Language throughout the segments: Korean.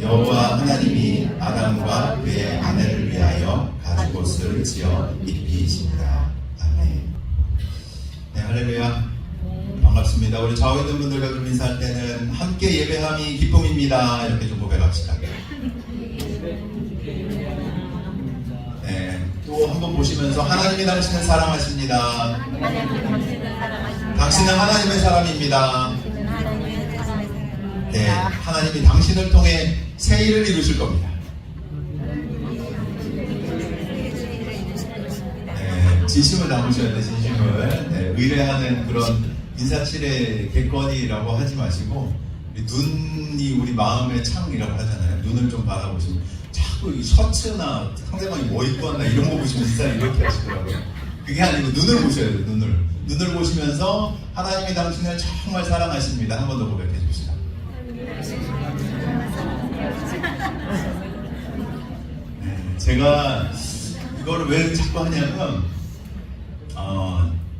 여호와 하나님이 아담과 그의 아내를 위하여 가죽옷을 지어 입히시니라. 아멘. 네, 할렐루야. 반갑습니다. 우리 좌우에 있는 분들과 좀 인사할 때는 함께 예배함이 기쁨입니다. 이렇게 좀 고백합시다. 네, 또 한번 보시면서 하나님이 당신을 사랑하십니다. 당신은 하나님의 사람입니다. 네, 하나님이 당신을 통해 새 일을 이루실 겁니다. 네, 진심을 담으셔야 돼, 진심을. 네, 의뢰하는 그런 인사치레 객관이라고 하지 마시고, 눈이 우리 마음의 창이라고 하잖아요. 눈을 좀 바라보시면 자꾸 이 셔츠나 상대방이 뭐 입고 왔나 이런 거 보시면 진짜 이렇게 하시더라고요. 그게 아니고 눈을 보셔야 돼요. 눈을 보시면서 하나님이 당신을 정말 사랑하십니다. 한 번 더 고백해 줍시다. 네, 제가 이거를 왜 자꾸 하냐면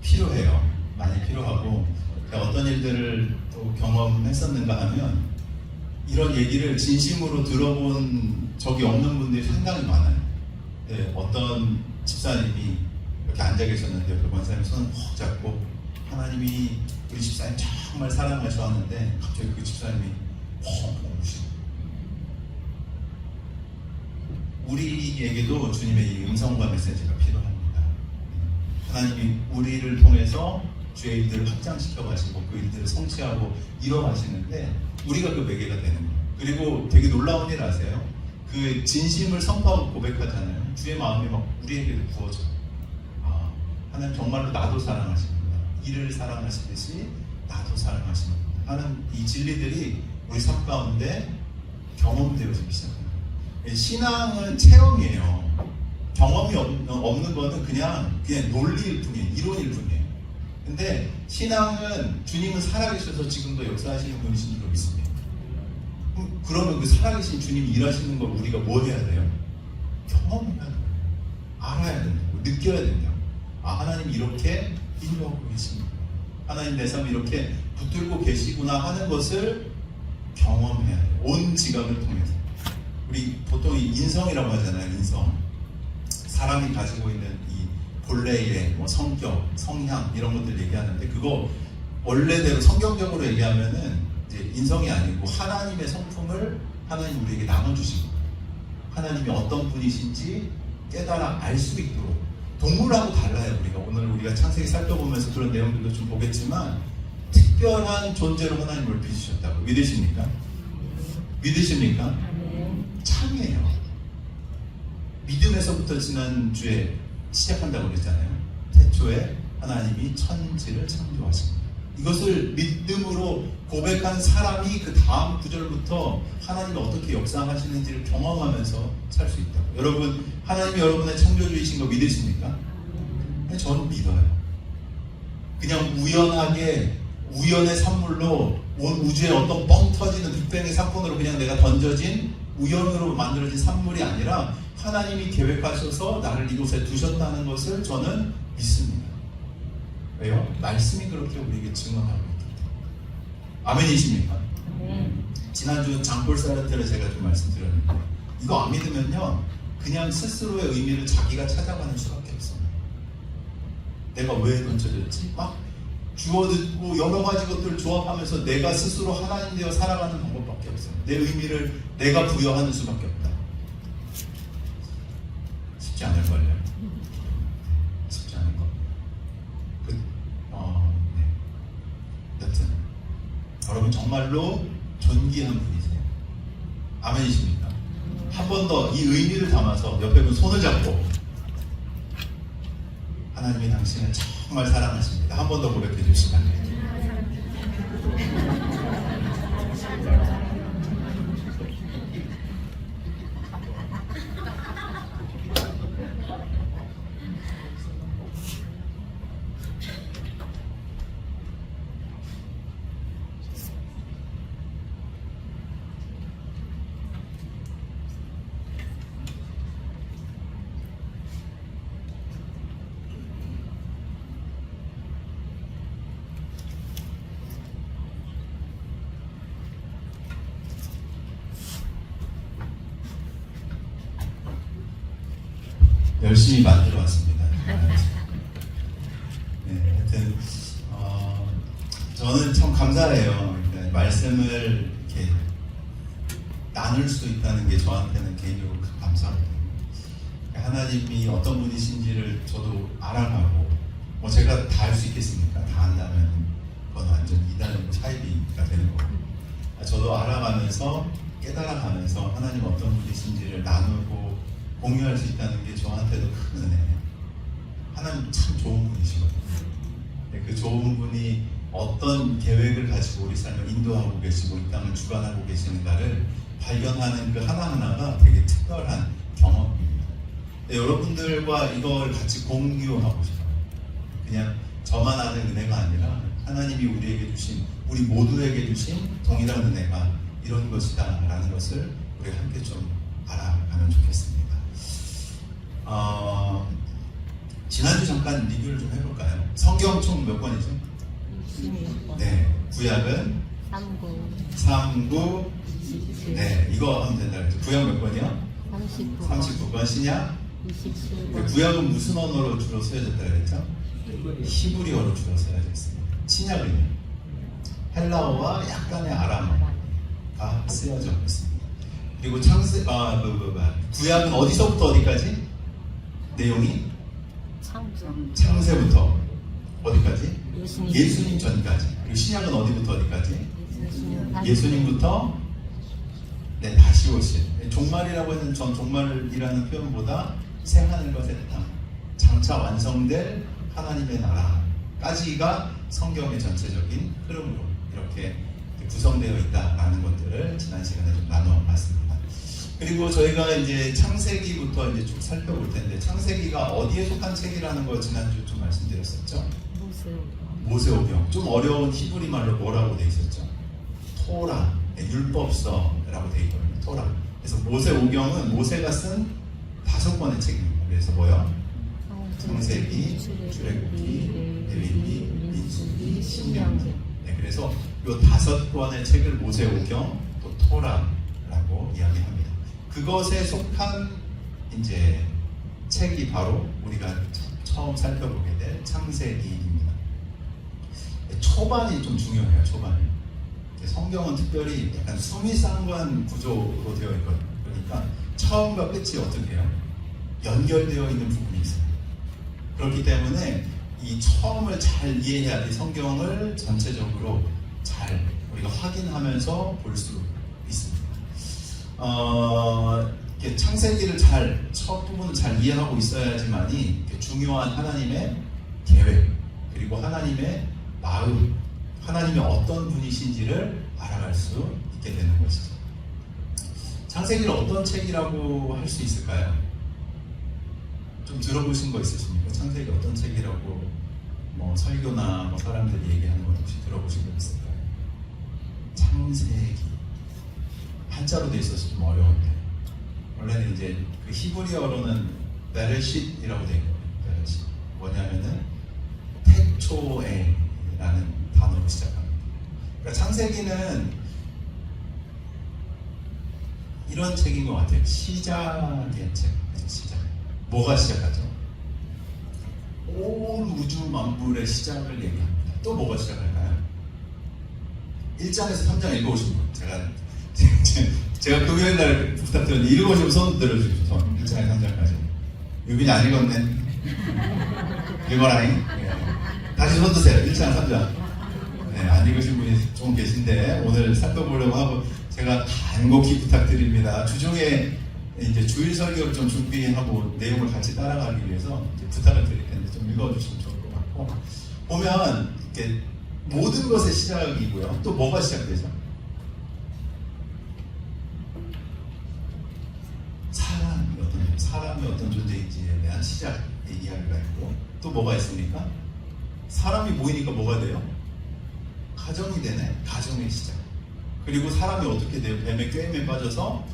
필요해요. 많이 필요하고, 제가 어떤 일들을 또 경험했었는가 하면 이런 얘기를 진심으로 들어본 적이 없는 분들이 상당히 많아요. 네, 어떤 집사님이 이렇게 앉아 계셨는데 옆에 권사님이 손을 콕 잡고 하나님이 우리 집사님 정말 사랑하셔 하는데, 갑자기 그 집사님이 펑 우시고, 우리에게도 주님의 이 음성과 메시지가 필요합니다. 하나님이 우리를 통해서 주의 일들을 확장시켜 가시고 그 일들을 성취하고 이뤄가시는데 우리가 그 매개가 되는 거예요. 그리고 되게 놀라운 일 아세요? 그 진심을 선포하고 고백하잖아요. 주의 마음이 막 우리에게도 부어져요. 하나님 정말로 나도 사랑하십니다. 이를 사랑하시듯이 나도 사랑하십니다 하는 이 진리들이 우리 삶 가운데 경험되어지기 시작합니다. 신앙은 체험이에요. 경험이 없는 거는 그냥 논리일 뿐이에요. 이론일 뿐이에요. 근데 신앙은 주님은 살아계셔서 지금도 역사하시는 분이신 줄 믿습니다. 그러면 그 살아계신 주님이 일하시는 걸 우리가 뭐 해야 돼요? 경험해야 돼요. 알아야 된다고. 느껴야 된다고. 하나님 이렇게 인도하고 계십니다. 하나님 내 삶 이렇게 붙들고 계시구나 하는 것을 경험해야 돼요. 온 지각을 통해서. 우리 보통 이 인성이라고 하잖아요. 인성. 사람이 가지고 있는 이 본래의 성격, 성향 이런 것들 얘기하는데, 그거 원래대로 성경적으로 얘기하면은 이제 인성이 아니고 하나님의 성품을 하나님 우리에게 나눠주신 거예요. 하나님이 어떤 분이신지 깨달아 알 수 있도록. 동물하고 달라요. 우리가 창세기 살펴보면서 그런 내용들도 좀 보겠지만, 특별한 존재로 하나님을 빚으셨다고 믿으십니까? 믿으십니까? 참이에요. 믿음에서부터 지난주에 시작한다고 그랬잖아요. 태초에 하나님이 천지를 창조하십니다. 이것을 믿음으로 고백한 사람이 그 다음 구절부터 하나님이 어떻게 역사하시는지를 경험하면서 살 수 있다고. 여러분, 하나님이 여러분의 창조주이신 거 믿으십니까? 저는 믿어요. 그냥 우연의 산물로 온 우주에 어떤 뻥 터지는 빅뱅의 사건으로 그냥 내가 던져진 우연으로 만들어진 산물이 아니라 하나님이 계획하셔서 나를 이곳에 두셨다는 것을 저는 믿습니다. 왜요? 말씀이 그렇게 우리에게 증언하고 있기 때문에. 아멘이십니까? 지난주 장볼 사르트를 제가 좀 말씀드렸는데, 이거 안 믿으면요 그냥 스스로의 의미를 자기가 찾아가는 수밖에 없어요. 내가 왜 던져졌지? 막 주워듣고 여러 가지 것들을 조합하면서 내가 스스로 하나님 되어 살아가는 방법밖에 없어요. 내 의미를 내가 부여하는 수밖에 없다. 쉽지 않을걸요. 쉽지 않을 것. 여튼 여러분 정말로 존귀한 분이세요. 아멘이십니까? 한 번 더 이 의미를 담아서 옆에 분 손을 잡고, 하나님이 당신을 정말 사랑하십니다. 한 번 더 고백해 주시다. 열심히 만들어 왔습니다. 네, 하여튼 저는 참 감사해요. 그러니까 말씀을 이렇게 나눌 수 있다는 게 저한테는 개인적으로 감사하거든요. 하나님이 어떤 분이신지를 저도 알아가고, 뭐 제가 다 할 수 있겠습니까? 다 한다면 그건 완전 이단의 차이가 되는 거고, 저도 알아가면서 깨달아가면서 하나님 어떤 분이신지를 나누고 공유할 수 있다는 게 저한테도 큰 은혜예요. 하나님 참 좋은 분이시거든요. 그 좋은 분이 어떤 계획을 가지고 우리 삶을 인도하고 계시고 이 땅을 주관하고 계시는가를 발견하는 그 하나하나가 되게 특별한 경험입니다. 여러분들과 이걸 같이 공유하고 싶어요. 그냥 저만 아는 은혜가 아니라 하나님이 우리에게 주신, 우리 모두에게 주신 동일한 은혜가 이런 것이다 라는 것을 우리가 함께 좀 알아가면 좋겠습니다. 지난주 잠깐 리뷰를 좀 해볼까요? 성경 총 몇 권이죠? 26권. 네, 구약은 39. 네, 이거 하면 된다 그랬죠. 구약 몇 권이요? 39권. 39권. 신약? 27권. 구약은 무슨 언어로 주로 쓰여졌다 그랬죠? 히브리어로 주로 쓰여졌습니다. 신약은요? 헬라어와 약간의 아람어가 쓰여져 있습니다. 그리고 구약은 어디서부터 어디까지? 내용이? 창세부터 어디까지? 예수님 전까지. 그리고 신약은 어디부터 어디까지? 예수님부터 네, 다시 오신. 종말이라고 해서 전 종말이라는 표현보다 새하늘과 새 땅, 장차 완성될 하나님의 나라까지가 성경의 전체적인 흐름으로 이렇게 구성되어 있다라는 것들을 지난 시간에 좀 나눠봤습니다. 그리고 저희가 이제 창세기부터 이제 쭉 살펴볼 텐데, 창세기가 어디에 속한 책이라는 걸 지난주 좀 말씀드렸었죠. 모세오경. 좀 어려운 히브리 말로 뭐라고 돼 있었죠? 토라, 율법서라고 돼 있거든요. 토라. 그래서 모세오경은 모세가 쓴 5권의 책입니다. 그래서 뭐요? 창세기, 출애굽기, 레위기, 민수기, 신명기. 네, 그래서 이 5권의 책을 모세오경, 또 토라라고 이야기합니다. 그것에 속한 이제 책이 바로 우리가 처음 살펴보게 될 창세기입니다. 초반이 좀 중요해요. 초반이. 성경은 특별히 약간 수미상관 구조로 되어 있거든요. 그러니까 처음과 끝이 어떻게 해요? 연결되어 있는 부분이 있어요. 그렇기 때문에 이 처음을 잘 이해해야 돼. 성경을 전체적으로 잘 우리가 확인하면서 볼 수 있습니다. 창세기를 첫 부분을 잘 이해하고 있어야지만이 중요한 하나님의 계획, 그리고 하나님의 마음, 하나님이 어떤 분이신지를 알아갈 수 있게 되는 것이죠. 창세기를 어떤 책이라고 할 수 있을까요? 좀 들어보신 거 있으십니까? 창세기 어떤 책이라고 뭐 설교나 뭐 사람들이 얘기하는 것 혹시 들어보신 거 있을까요? 창세기 한자로 돼 있어서 좀 어려운데, 원래는 이제 그 히브리어로는 베레쉿이라고 돼 있거든요. 베레쉿. 뭐냐면은 태초에라는 단어로 시작합니다. 그러니까 창세기는 이런 책인 것 같아요. 시작의 책. 시작. 뭐가 시작하죠? 온 우주 만물의 시작을 얘기합니다. 또 뭐가 시작할까요? 1장에서 3장 읽어오신 분. 제가 금요일 날 부탁드렸는데 읽어오시면 손 들어주십시오. 손. 1장에서 3장까지. 유빈이 안 읽었네. 읽어라잉. 예. 다시 손 드세요. 1장, 3장. 네, 안 읽으신 분이 좀 계신데 오늘 살펴보려고 하고, 제가 간곡히 부탁드립니다. 주중에 이제 주일 설교를 좀 준비하고 내용을 같이 따라가기 위해서 이제 부탁을 드릴 텐데 좀 읽어주시면 좋을 것 같고, 보면 이렇게 모든 것의 시작이고요. 또 뭐가 시작되죠? 사람이 어떤 존재인지에 대한 시작의 이야기가 있고, 또 뭐가 있습니까? 사람이 모이니까 뭐가 돼요? 가정이 되네. 가정의 시작. 그리고 사람이 어떻게 돼요? 뱀의 꾀임에 빠져서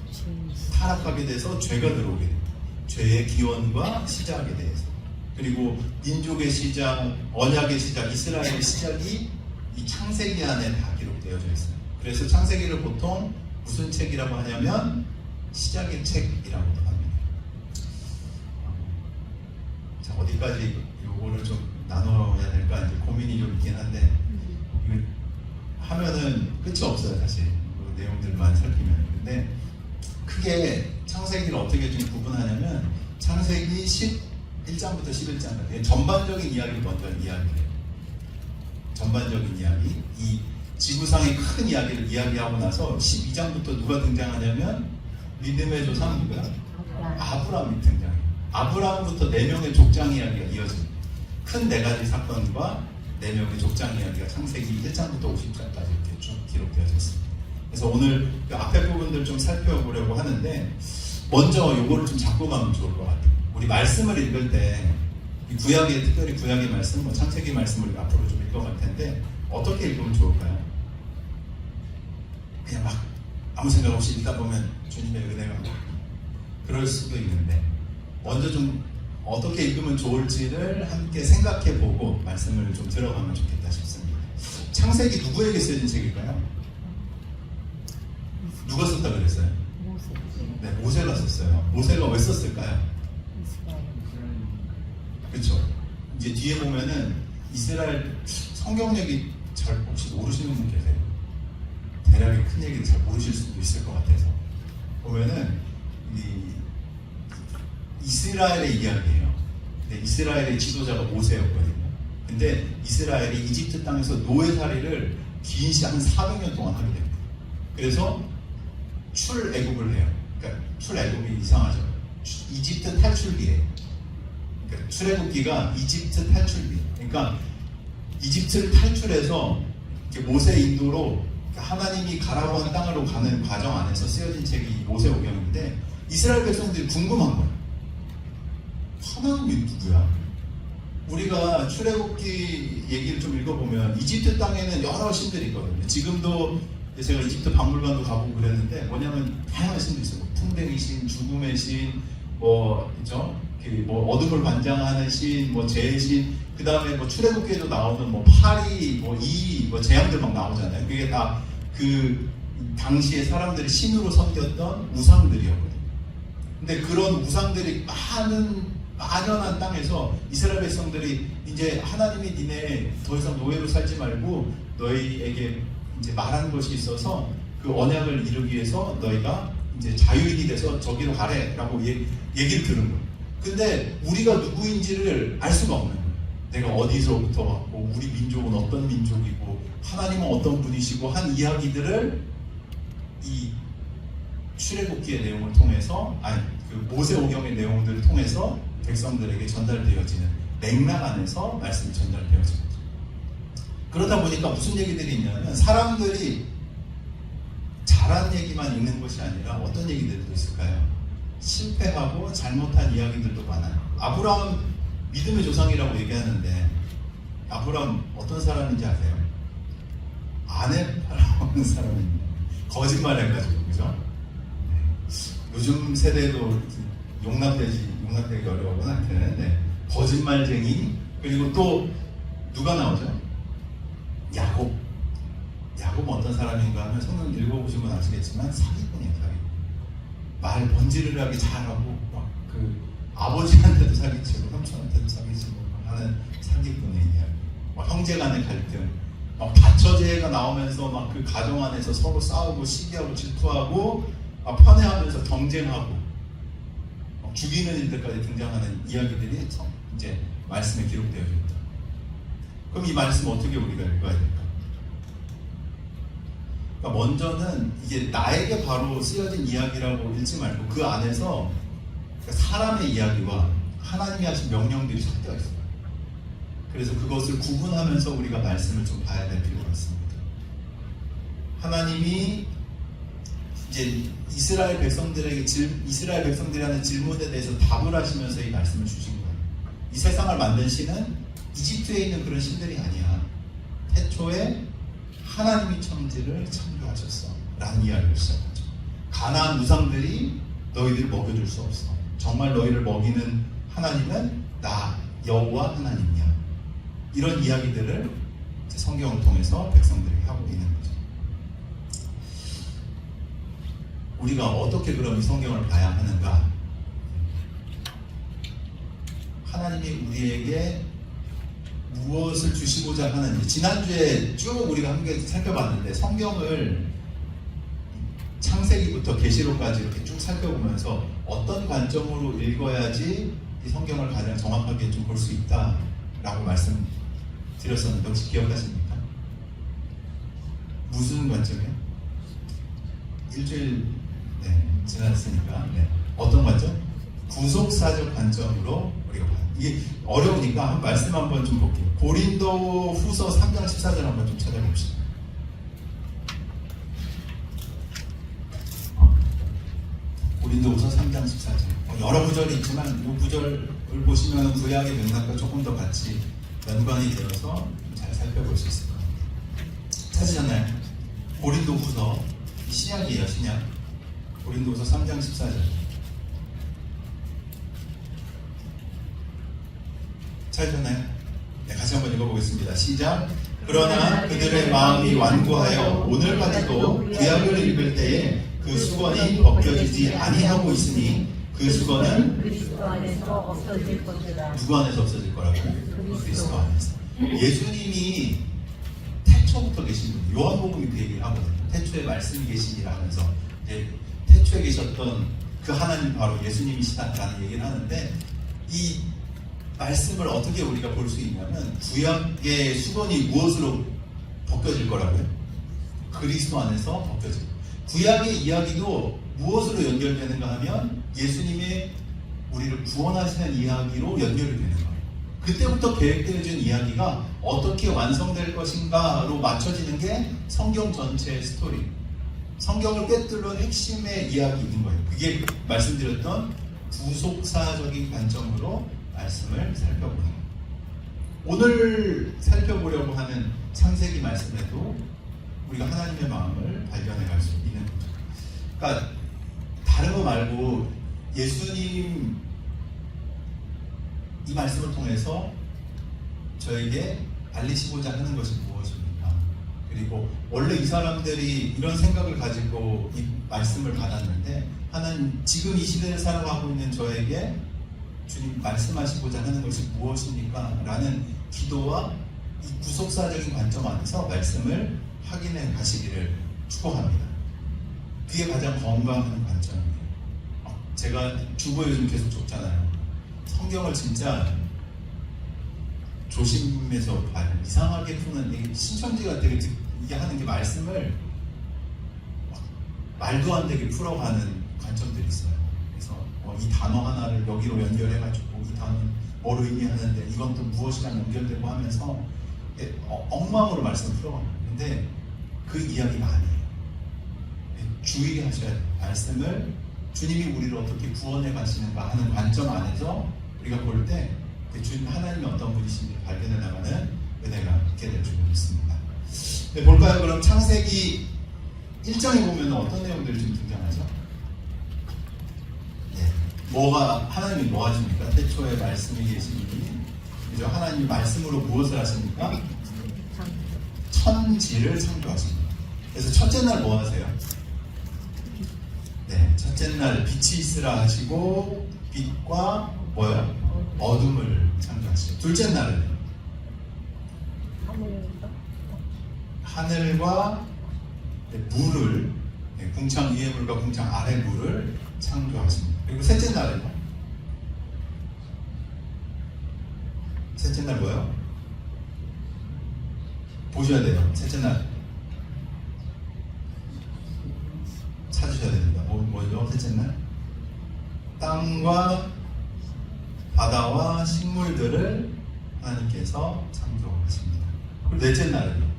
타락하게 돼서 죄가 들어오게 돼요. 죄의 기원과 시작에 대해서. 그리고 민족의 시작, 언약의 시작, 이스라엘의 시작이 이 창세기 안에 다 기록되어져 있어요. 그래서 창세기를 보통 무슨 책이라고 하냐면 시작의 책이라고도 합니다. 어디까지 요거를 좀 나눠야 될까 이제 고민이 좀 있긴 한데 이거 하면은 끝이 없어요 사실 그 내용들만 살피면. 근데 크게 창세기를 어떻게 좀 구분하냐면 창세기 11장부터 11장까지 전반적인 이야기를 먼저 이야기해요. 전반적인 이야기, 이 지구상의 큰 이야기를 이야기하고 나서 12장부터 누가 등장하냐면 믿음의 조상 누구야? 아브라함이 등장해요. 아브라함부터 4명의 족장 이야기가 이어집니다. 큰 4가지 사건과 4명의 족장 이야기가 창세기 1장부터 50장까지 이렇게 쭉 기록되어져 있습니다. 그래서 오늘 그 앞에 부분들 좀 살펴보려고 하는데 먼저 요거를 좀 잡고 가면 좋을 것 같아요. 우리 말씀을 읽을 때 이 구약의 특별히 구약의 말씀, 뭐 창세기 말씀을 앞으로 좀 읽어갈 텐데 어떻게 읽으면 좋을까요? 그냥 막 아무 생각 없이 읽다 보면 주님의 은혜가 그럴 수도 있는데 먼저 좀 어떻게 읽으면 좋을지를 함께 생각해보고 말씀을 좀 들어가면 좋겠다 싶습니다. 창세기 누구에게 쓰여진 책일까요? 누가 썼다 그랬어요? 모세. 네, 모세가 썼어요. 모세가 왜 썼을까요? 이스라엘. 그렇죠. 이제 뒤에 보면은 이스라엘 성경 얘기 잘 혹시 모르시는 분 계세요? 대략의 큰 얘기를 잘 모르실 수도 있을 것 같아서 보면은 이스라엘의 이야기예요. 근데 이스라엘의 지도자가 모세였거든요. 근데 이스라엘이 이집트 땅에서 노예살이를 긴 시간 한 400년 동안 하게 됩니다. 그래서 출애굽을 해요. 그러니까 출애굽이 이상하죠. 이집트 탈출기예요. 그러니까 출애굽기가 이집트 탈출기. 그러니까 이집트를 탈출해서 모세 인도로 하나님이 가라고 한 땅으로 가는 과정 안에서 쓰여진 책이 모세오경인데 이스라엘 백성들이 궁금한 거예요. 하나님이 누구야? 우리가 출애굽기 얘기를 좀 읽어보면 이집트 땅에는 여러 신들이 있거든요. 지금도 제가 이집트 박물관도 가보고 그랬는데 뭐냐면 다양한 신도 있어요. 풍뎅이 신, 죽음의 신, 뭐 있죠? 뭐 어둠을 관장하는 신, 뭐 재의 신, 그 다음에 뭐 출애굽기에도 나오는 뭐 파리, 뭐 이, 뭐 재앙들 막 나오잖아요. 그게 다 그 당시에 사람들이 신으로 섬겼던 우상들이었거든요. 근데 그런 우상들이 만연한 땅에서 이스라엘 백성들이 이제 하나님이 니네 더 이상 노예로 살지 말고 너희에게 이제 말한 것이 있어서 그 언약을 이루기 위해서 너희가 이제 자유인이 돼서 저기로 가래라고 얘기를 들은 거예요. 근데 우리가 누구인지를 알 수가 없는 거예요. 내가 어디서부터 왔고 우리 민족은 어떤 민족이고 하나님은 어떤 분이시고 한 이야기들을 이 출애굽기의 내용을 통해서 그 모세오경의 내용들을 통해서 백성들에게 전달되어지는 맥락 안에서 말씀이 전달되어지는 거죠. 그러다 보니까 무슨 얘기들이 있냐면 사람들이 잘한 얘기만 읽는 것이 아니라 어떤 얘기들도 있을까요? 실패하고 잘못한 이야기들도 많아요. 아브라함 믿음의 조상이라고 얘기하는데 아브라함 어떤 사람인지 아세요? 아내 팔아오는 사람입니다. 거짓말 해가지고 그죠? 요즘 세대도 용납되기 어려워하고 하여튼 거짓말쟁이 그리고 또 누가 나오죠? 야곱 어떤 사람인가 하면 성경 읽어보시면 아시겠지만 사기꾼이에요. 사기꾼. 말 번지르르하게 잘하고 막 그 아버지한테도 사기치고 삼촌한테도 사기치고 하는 사기꾼의 이야기. 막 형제간의 갈등, 막 다처제가 나오면서 막 그 가정 안에서 서로 싸우고 시기하고 질투하고 막 편애하면서 경쟁하고 막 죽이는 일들까지 등장하는 이야기들이 이제 말씀에 기록되어 있다. 그럼 이 말씀 어떻게 우리가 읽어야 될까? 그러니까 먼저는 이게 나에게 바로 쓰여진 이야기라고 읽지 말고 그 안에서 사람의 이야기와 하나님이 하신 명령들이 섞여 있어요. 그래서 그것을 구분하면서 우리가 말씀을 좀 봐야 될 필요가 있습니다. 하나님이 이제 이스라엘 백성들이 하는 질문에 대해서 답을 하시면서 이 말씀을 주신 거예요. 이 세상을 만든 신은 이집트에 있는 그런 신들이 아니야. 태초에 하나님이 천지를 창조하셨어 라는 이야기를 시작하죠. 가나안 우상들이 너희들을 먹여줄 수 없어. 정말 너희를 먹이는 하나님은 나 여호와 하나님이야. 이런 이야기들을 성경을 통해서 백성들에게 하고 있는 거죠. 우리가 어떻게 그럼 이 성경을 봐야 하는가? 하나님이 우리에게 무엇을 주시고자 하는지 지난주에 쭉 우리가 함께 살펴봤는데 성경을 창세기부터 계시록까지 이렇게 쭉 살펴보면서 어떤 관점으로 읽어야지 이 성경을 가장 정확하게 좀 볼 수 있다라고 말씀드렸었는데 혹시 기억하십니까? 무슨 관점이요? 일주일 지났으니까 어떤 관점? 구속사적 관점으로 우리가 봐요. 이게 어려우니까 한 말씀 한번 좀 볼게요. 고린도 후서 3장 14절 한번 좀 찾아봅시다. 고린도 후서 3장 14절. 여러 구절이 있지만 이 구절을 보시면 구약의 맥락과 조금 더 같이 연관이 되어서 잘 살펴볼 수 있을 겁니다. 찾으셨나요? 고린도 후서 신약이에요, 신약. 고린도 후서 3장 14절. 찾으셨나요? 네, 같이 한번 읽어보겠습니다. 시작. 그러나 그들의 마음이 완고하여 오늘까지도 구약을 읽을 때에 그 수건이 벗겨지지 아니하고 있으니 그 수건은 그리스도 안에서 없어질 것이다. 누구 안에서 없어질 거라고요? 그리스도 안에서. 예수님이 태초부터 계신 분, 요한복음이 그 얘기를 하거든요. 태초에 말씀이 계시니라 하면서 이제 태초에 계셨던 그 하나님 바로 예수님이시다라는 얘기를 하는데 이 말씀을 어떻게 우리가 볼 수 있냐면 구약의 수건이 무엇으로 벗겨질 거라고요? 그리스도 안에서 벗겨질 거예요. 구약의 이야기도 무엇으로 연결되는가 하면 예수님의 우리를 구원하시는 이야기로 연결이 되는 거예요. 그때부터 계획되어진 이야기가 어떻게 완성될 것인가로 맞춰지는 게 성경 전체의 스토리. 성경을 꿰뚫는 핵심의 이야기인 거예요. 그게 말씀드렸던 구속사적인 관점으로 말씀을 살펴보는 거예요. 오늘 살펴보려고 하는 창세기 말씀에도 우리가 하나님의 마음을 발견해 갈 수 있는 거죠. 그러니까 다른 거 말고 예수님 이 말씀을 통해서 저에게 알리시고자 하는 것이 무엇입니까? 그리고 원래 이 사람들이 이런 생각을 가지고 이 말씀을 받았는데 하나님 지금 이 시대를 살아가고 있는 저에게 주님 말씀하시고자 하는 것이 무엇입니까? 라는 기도와 이 구속사적인 관점 안에서 말씀을 확인해 가시기를 축복합니다. 그게 가장 건강한 관점이에요. 제가 주보에 요즘 계속 적잖아요. 성경을 진짜 조심해서 봐요. 이상하게 푸는 신천지가 되게 이게 하는 게 말씀을 말도 안 되게 풀어가는 관점들이 있어요. 그래서 이 단어 하나를 여기로 연결해가지고 이 단어는 뭘 의미하는데 이건 또 무엇이랑 연결되고 하면서 엉망으로 말씀을 풀어갑니다. 근데 그 이야기가 아니에요. 주의하셔야 돼요. 말씀을 주님이 우리를 어떻게 구원해 가시는가 하는 관점 안에서 우리가 볼 때 주님 하나님이 어떤 분이신지 발견해 나가는 은혜가 있게 될 줄 믿습니다. 네, 볼까요? 그럼 창세기 1장에 보면 어떤 내용들이 좀 등장하죠? 네, 뭐가 하나님이 뭐 하십니까? 태초에 말씀이 계시니 그죠? 하나님이 말씀으로 무엇을 하십니까? 천지를 창조하십니다. 그래서 첫째 날 뭐 하세요? 네, 첫째 날 빛이 있으라 하시고 빛과 뭐요? 어둠을 창조하시죠. 둘째 날은 하늘과 물을 궁창 위의 물과 궁창 아래 물을 창조하십니다. 그리고 셋째 날은요? 셋째 날 뭐요? 보셔야 돼요. 셋째 날 찾으셔야 됩니다. 뭐죠? 셋째 날 땅과 바다와 식물들을 하나님께서 창조하십니다. 그리고 넷째 날은요?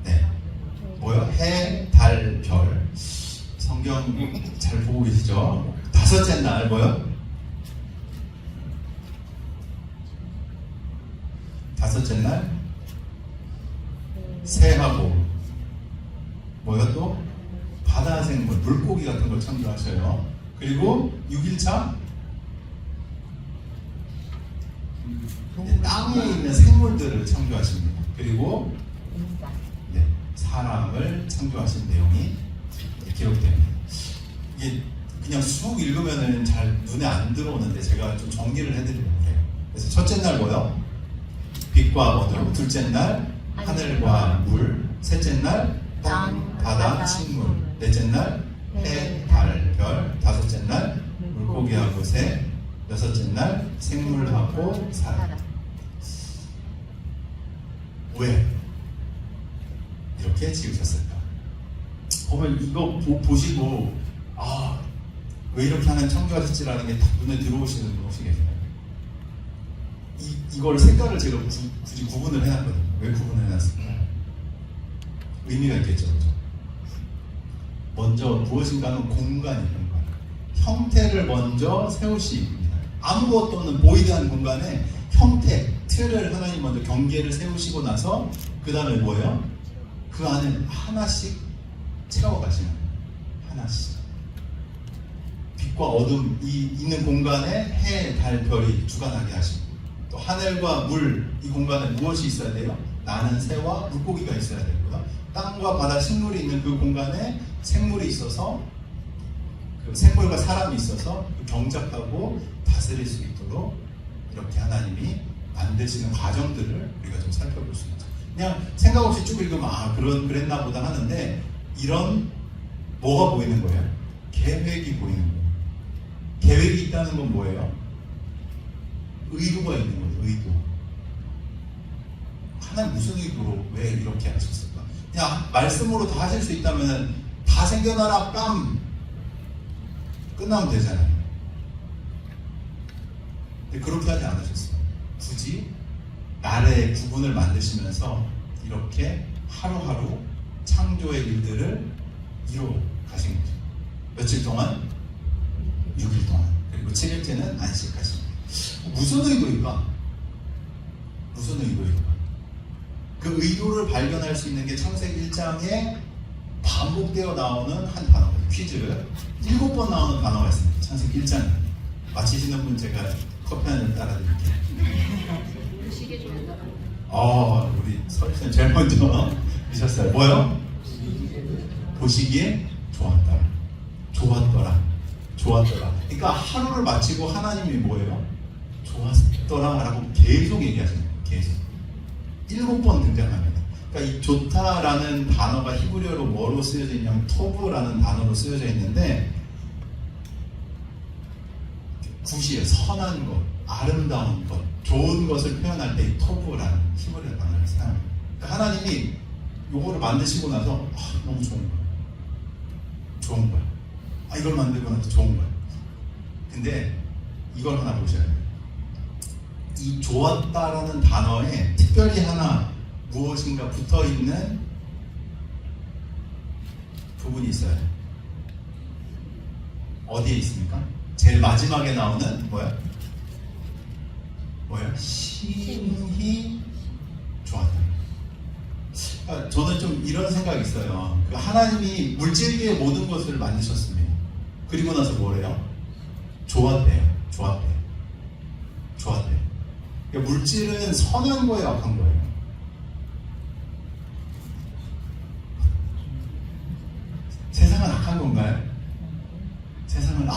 네, 뭐요? 해, 달, 별. 성경 잘 보고 계시죠? 다섯째 날 뭐요? 다섯째 날 새하고 뭐요 또? 바다 생물, 물고기 같은 걸 창조하셔요. 그리고 6일차 땅에 있는 생물들을 창조하십니다. 그리고 사람을 창조하신 내용이 기록됩니다. 이게 그냥 쑥 읽으면은 잘 눈에 안 들어오는데 제가 좀 정리를 해드리려고 해요. 그래서 첫째 날 뭐요? 빛과 어둠. 둘째 날 하늘과 물. 셋째 날 땅, 바다, 식물. 넷째 날 해, 달, 별. 다섯째 날 물고기하고 새. 여섯째 날 생물하고 사람. 왜 이렇게 지으셨을까? 보면 이거 보시고 왜 이렇게 하는 창조하셨지라는 게 딱 눈에 들어오시는 분 혹시 계세요? 이걸 색깔을 제가 굳이 구분을 해놨거든요. 왜 구분을 해놨을까? 의미가 있겠죠, 그죠? 먼저 무엇인가 하면 공간이에요. 공간. 형태를 먼저 세우십니다. 아무것도 없는 보이드한 공간에 형태, 틀을 하나님 먼저 경계를 세우시고 나서 그 다음에 뭐예요? 그 안에 하나씩 채워가시는 거예요. 하나씩. 빛과 어둠이 있는 공간에 해, 달, 별이 주관하게 하시고 또 하늘과 물, 이 공간에 무엇이 있어야 돼요? 나는 새와 물고기가 있어야 되고요. 땅과 바다, 식물이 있는 그 공간에 생물이 있어서 그 생물과 사람이 있어서 경작하고 다스릴 수 있도록 이렇게 하나님이 만드시는 과정들을 우리가 좀 살펴볼 수 있죠. 그냥 생각 없이 쭉 읽으면 그랬나 보다 하는데 이런 뭐가 보이는 거예요? 계획이 보이는 거예요. 계획이 있다는 건 뭐예요? 의도가 있는 거예요. 의도. 하나님 무슨 의도로 왜 이렇게 하셨을까? 그냥 말씀으로 다 하실 수 있다면 다 생겨나라 빰 끝나면 되잖아요. 근데 그렇게 하지 않으셨어요. 굳이 나라의 구분을 만드시면서 이렇게 하루하루 창조의 일들을 이루어 가신 거죠. 며칠 동안? 6일 동안. 그리고 7일째는 안식하십니다. 무슨 의도일까? 무슨 의도일까? 그 의도를 발견할 수 있는 게 창세기 1장에 반복되어 나오는 한 단어, 퀴즈를 7번 나오는 단어가 있습니다. 창세기 1장. 맞히시는 분 제가 커피 한 잔 따라드릴게요. 우리 서울시는 제일 먼저 하셨어요. 뭐요? 보시기에 좋았더라. 좋았더라. 좋았더라. 그러니까 하루를 마치고 하나님이 뭐예요? 좋았더라 라고 계속 얘기하시는 거예요. 계속. 7번 등장합니다. 그러니까 이 좋다라는 단어가 히브리어로 뭐로 쓰여져 있냐면 토브라는 단어로 쓰여져 있는데 굿이에요. 선한 것, 아름다운 것, 좋은 것을 표현할 때 이 토브라는 히브리어 단어를 사용합니다. 그러니까 하나님이 요거를 만드시고 나서 너무 좋은 거야. 좋은 거야. 이걸 만들고 나서 좋은 거야. 근데 이걸 하나 보셔야 돼요. 이 좋았다라는 단어에 특별히 하나 무엇인가 붙어있는 부분이 있어요. 어디에 있습니까? 제일 마지막에 나오는 뭐야? 심히 좋았다. 그러니까 저는 좀 이런 생각이 있어요. 하나님이 물질계의 모든 것을 만드셨습니다. 그리고 나서 뭐래요? 좋았대요. 좋았대요. 좋았대요. 그러니까 물질은 선한 거예요, 악한 거예요? 세상은 악한 건가요? 세상은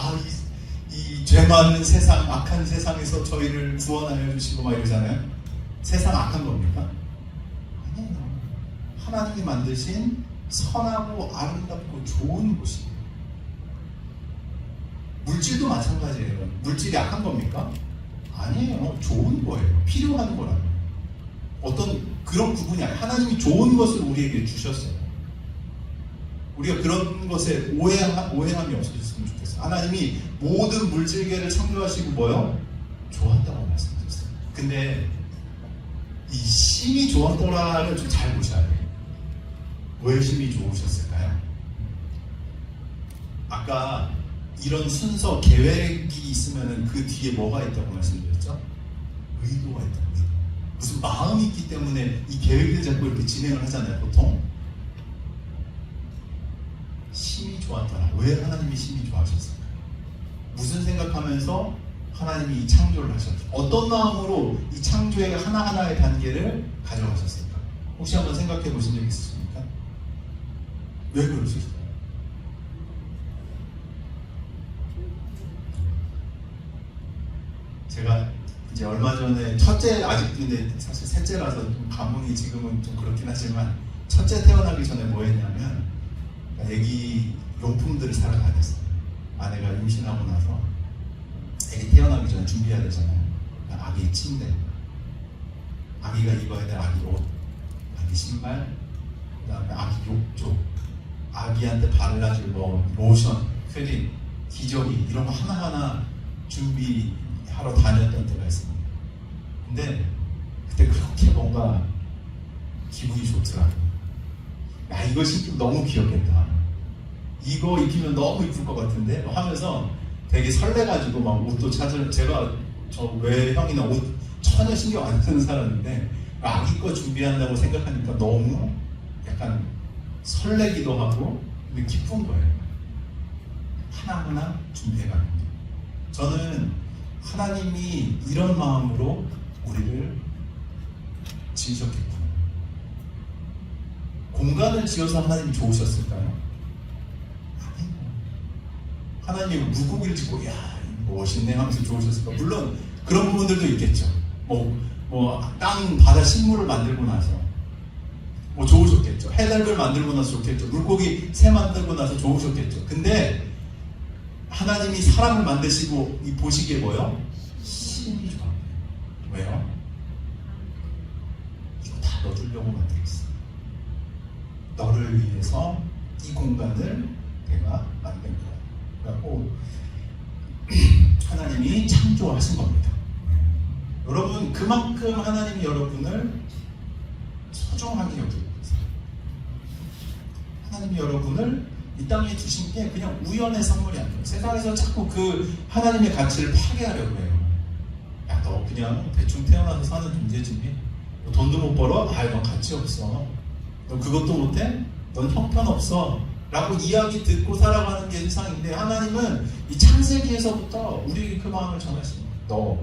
이 죄 많은 세상, 악한 세상에서 저희를 구원하여 주시고 막 이러잖아요. 세상 악한 겁니까? 아니에요. 하나님이 만드신 선하고 아름답고 좋은 곳이에요. 물질도 마찬가지예요. 물질이 악한 겁니까? 아니에요. 좋은 거예요. 필요한 거라고. 어떤 그런 부분이 아니에요. 하나님이 좋은 것을 우리에게 주셨어요. 우리가 그런 것에 오해함이 없어졌으면 좋겠어요. 하나님이 모든 물질계를 창조하시고 뭐요? 좋았다고 말씀하셨어요. 근데 이 심히 좋았더라를 좀 잘 보셔야 돼요. 왜 심히 좋으셨을까요? 아까 이런 순서, 계획이 있으면 그 뒤에 뭐가 있다고 말씀드렸죠? 의도가 있다고. 무슨 마음이 있기 때문에 이 계획을 잡고 이렇게 진행을 하잖아요, 보통. 심히 좋았더라. 왜 하나님이 심히 좋아하셨을까요? 무슨 생각하면서 하나님이 이 창조를 하셨을까요? 어떤 마음으로 이 창조의 하나하나의 단계를 가져가셨을까요? 혹시 한번 생각해 보신 적 있으십니까? 왜 그러셨을까요? 이제 얼마 전에 첫째 아직 근데 사실 셋째라서 좀 감흥이 지금은 좀 그렇긴 하지만 첫째 태어나기 전에 뭐 했냐면 애기 용품들을 사러 다녔어요. 아내가 임신하고 나서 애기 태어나기 전에 준비해야 되잖아요. 아기 침대, 아기가 입어야 될 아기 옷, 아기 신발, 그 다음에 아기 욕조, 아기한테 발라줄 뭐 로션, 크림, 기저귀 이런 거 하나하나 준비하러 다녔던 때가 있습니다. 근데 그때 그렇게 뭔가 기분이 좋더라고요. 야, 이거 신기면 너무 귀엽겠다. 이거 입히면 너무 이쁠 것 같은데 하면서 되게 설레가지고 막 옷도 찾을, 제가 저 외형이나 옷 전혀 신경 안 쓰는 사람인데 아기 거 준비한다고 생각하니까 너무 약간 설레기도 하고 근데 기쁜 거예요. 하나하나 준비해가는 거. 저는 하나님이 이런 마음으로 우리를 지으셨겠구나. 공간을 지어서 하나님이 좋으셨을까요? 아니요. 하나님이 물고기를 짓고 야 멋있네 하면서 좋으셨을까? 물론 그런 부분들도 있겠죠. 땅 바다 식물을 만들고 나서 뭐 좋으셨겠죠. 해달을 만들고 나서 좋겠죠. 물고기 새 만들고 나서 좋으셨겠죠. 근데 하나님이 사람을 만드시고 보시기에 뭐요? 신이 좋아. 왜요? 이거 다 넣어주려고 만들었어. 너를 위해서 이 공간을 내가 만든 거야. 그래갖고 하나님이 창조하신 겁니다. 여러분 그만큼 하나님이 여러분을 소중하게 여기고 있어요. 하나님이 여러분을 이 땅에 주신 게 그냥 우연의 선물이 아니에요. 세상에서 자꾸 그 하나님의 가치를 파괴하려고 해요. 야, 너 그냥 대충 태어나서 사는 존재지. 너 돈도 못 벌어? 아이, 넌 가치 없어. 너 그것도 못해? 넌 형편없어. 라고 이야기 듣고 살아가는 게 세상인데 하나님은 이 창세기에서부터 우리에게 그 마음을 전하십니다. 너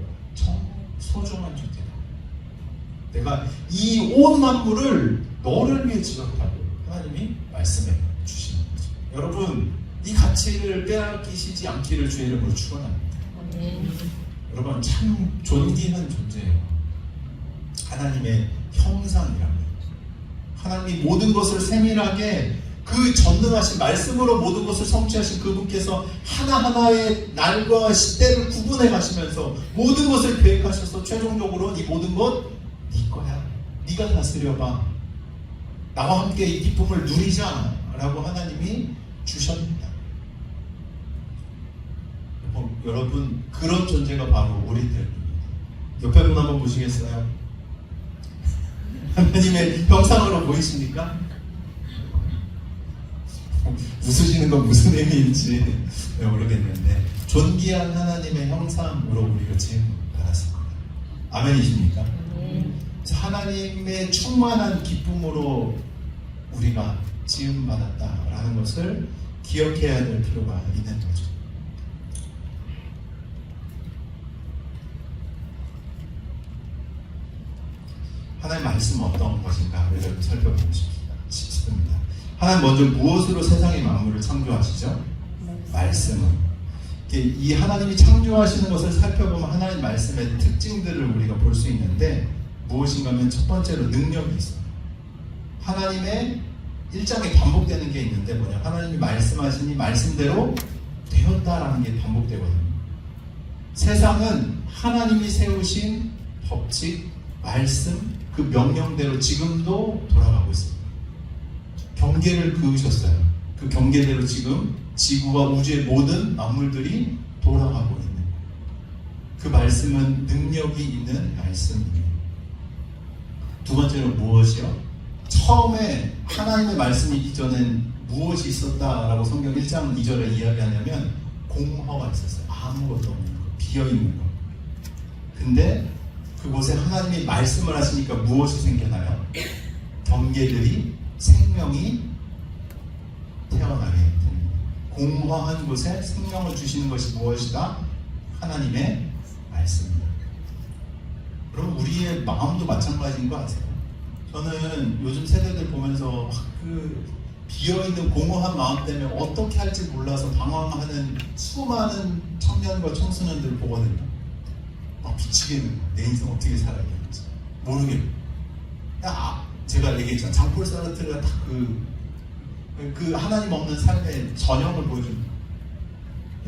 소중한 존재다. 내가 이 온 만물을 너를 위해 지었다고 하나님이 말씀해 주시는 거죠. 여러분 이 가치를 빼앗기시지 않기를 주의 이름으로 축원합니다. 여러분 참 존귀한 존재예요. 하나님의 형상이라고. 하나님이 모든 것을 세밀하게 그 전능하신 말씀으로 모든 것을 성취하신 그분께서 하나하나의 날과 시대를 구분해 가시면서 모든 것을 계획하셔서 최종적으로 이 모든 것 네 거야. 네가 다스려봐. 나와 함께 이 기쁨을 누리자 라고 하나님이 주셨습니다. 여러분 그런 존재가 바로 우리들입니다. 옆에 분 한번 보시겠어요? 하나님의 형상으로 보이십니까? 웃으시는 건 무슨 의미인지 모르겠는데 존귀한 하나님의 형상으로 우리가 지음 받았습니다. 아멘이십니까? 하나님의 충만한 기쁨으로 우리가 지음 받았다라는 것을 기억해야 될 필요가 있는 거죠. 하나님 말씀은 어떤 것인가 여러분 살펴보고 싶습니다. 하나님 먼저 무엇으로 세상의 만물을 창조하시죠? 말씀은. 이 하나님이 창조하시는 것을 살펴보면 하나님 말씀의 특징들을 우리가 볼 수 있는데 무엇인가 하면 첫 번째로 능력이 있어요. 하나님의 1장에 반복되는 게 있는데 뭐냐? 하나님이 말씀하시니 말씀대로 되었다라는 게 반복되거든요. 세상은 하나님이 세우신 법칙, 말씀, 그 명령대로 지금도 돌아가고 있습니다. 경계를 그으셨어요. 그 경계대로 지금 지구와 우주의 모든 만물들이 돌아가고 있는 거예요. 그 말씀은 능력이 있는 말씀입니다. 두 번째로 무엇이요? 처음에 하나님의 말씀이 이전엔 무엇이 있었다라고 성경 1장 2절에 이야기하냐면 공허가 있었어요. 아무것도 없는 거, 비어있는 거. 근데 그곳에 하나님이 말씀을 하시니까 무엇이 생겨나요? 경계들이 생명이 태어나게 됩니다. 공허한 곳에 생명을 주시는 것이 무엇이다? 하나님의 말씀입니다. 그럼 우리의 마음도 마찬가지인 거 아세요? 저는 요즘 세대들 보면서 그 비어있는 공허한 마음 때문에 어떻게 할지 몰라서 방황하는 수많은 청년과 청소년들을 보거든요. 막 미치겠는 내 인생 어떻게 살아야 되는지 모르겠고. 제가 얘기했잖아. 장폴 사르트르가 딱 그 하나님 없는 삶의 전형을 보여줍니다.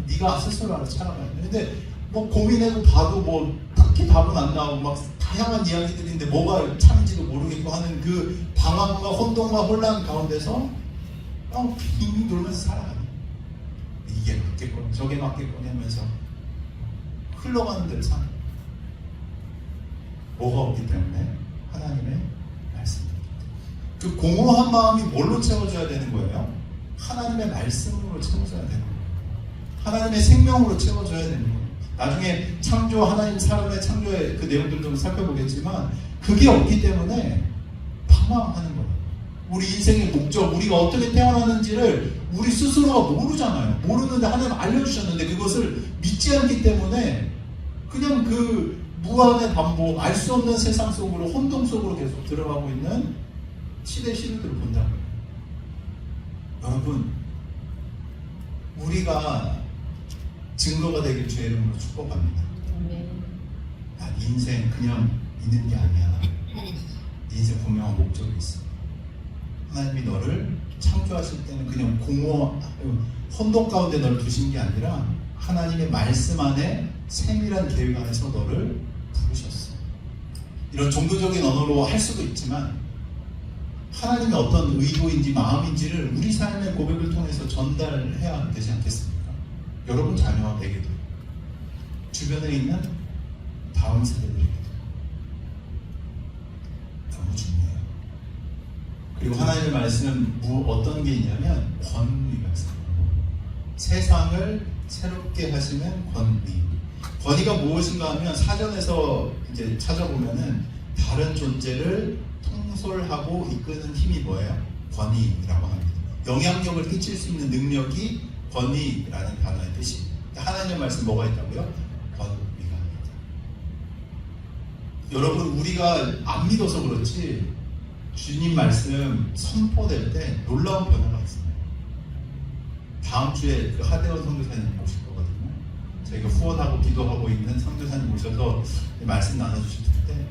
네가 스스로 알아서 살아가야 돼. 근데 뭐 고민하고 봐도 뭐 딱히 답은 안 나오고 막 다양한 이야기들인데 뭐가 참인지도 모르겠고 하는 그 방황과 혼돈과 혼란 가운데서 빙빙 돌면서 살아가는, 이게 맞겠거니 저게 맞겠거니 하면서 흘러가는 대로 사는, 뭐가 없기 때문에 하나님의 말씀. 그 공허한 마음이 뭘로 채워져야 되는 거예요? 하나님의 말씀으로 채워져야 되는 거예요. 하나님의 생명으로 채워져야 되는 거예요. 나중에 창조, 하나님 사람의 창조의 그 내용들을 좀 살펴보겠지만 그게 없기 때문에 방황하는 거예요. 우리 인생의 목적, 우리가 어떻게 태어나는지를 우리 스스로가 모르잖아요. 모르는데 하나님 알려주셨는데 그것을 믿지 않기 때문에 그냥 그 무한의 반복, 알 수 없는 세상 속으로, 혼동 속으로 계속 들어가고 있는 시대 시류들을 본다고요. 여러분, 우리가 증거가 되길 주의 이름으로 축복합니다. 야, 네 인생 그냥 있는 게 아니야. 네 인생 분명한 목적이 있어. 하나님이 너를 창조하실 때는 그냥 혼돈 가운데 너를 두신 게 아니라 하나님의 말씀 안에 세밀한 계획 안에서 너를 부르셨어. 이런 종교적인 언어로 할 수도 있지만 하나님의 어떤 의도인지 마음인지를 우리 삶의 고백을 통해서 전달해야 되지 않겠습니까? 여러분 자녀에게도, 주변에 있는 다음 세대들에게도 너무 중요해요. 그리고 하나님의 말씀은 어떤 게 있냐면 권위가 있어요. 세상을 새롭게 하시는 권위. 권위가 무엇인가 하면 사전에서 이제 찾아보면은 다른 존재를 통솔하고 이끄는 힘이 뭐예요? 권위라고 합니다. 영향력을 끼칠 수 있는 능력이 권위라는 단어의 뜻입니다. 하나님의 말씀 뭐가 있다고요? 권위가 있다. 여러분, 우리가 안 믿어서 그렇지 주님 말씀 선포될 때 놀라운 변화가 있어요. 다음 주에 그 하대원 선교사님 오실 거거든요. 저희가 후원하고 기도하고 있는 선교사님 오셔서 말씀 나눠주실 텐데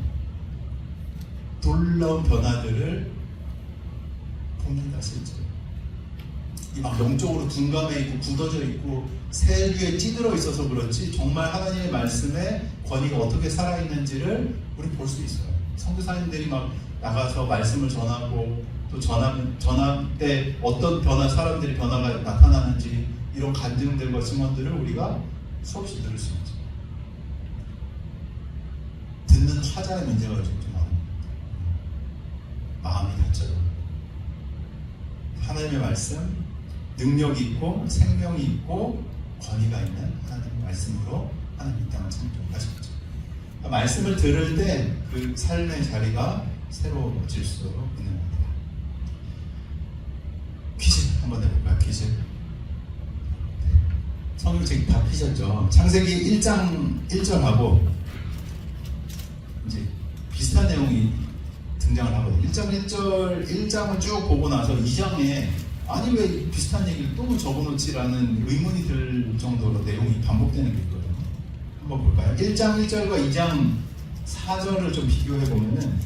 놀라운 변화들을 봅니다. 실제로 막 영적으로 둔감해 있고 굳어져 있고 세류에 찌들어 있어서 그렇지 정말 하나님의 말씀에 권위가 어떻게 살아있는지를 우리 볼 수 있어요. 선교사님들이 막 나가서 말씀을 전하고 또 전함 때 어떤 사람들이 변화가 나타나는지 이런 간증들과 증언들을 우리가 수없이 들을 수 있죠. 듣는 화자의 문제가 좀 많습니다. 마음이 다쳐요. 하나님의 말씀, 능력이 있고 생명이 있고 권위가 있는 하나님의 말씀으로 하나님 이 땅을 창조하셨죠. 그러니까 말씀을 들을 때 그 삶의 자리가 새로워질 수 있는 겁니다. 퀴즈 한번 해볼까요? 퀴즈. 성경책 다 피셨죠? 창세기 1장 1절하고 이제 비슷한 내용이 등장을 하거든요. 1장 1절 1장을 쭉 보고 나서 2장에 아니 왜 비슷한 얘기를 또 적어놓지라는 의문이 들 정도로 내용이 반복되는 게 있거든요. 한번 볼까요? 1장 1절과 2장 4절을 좀 비교해 보면은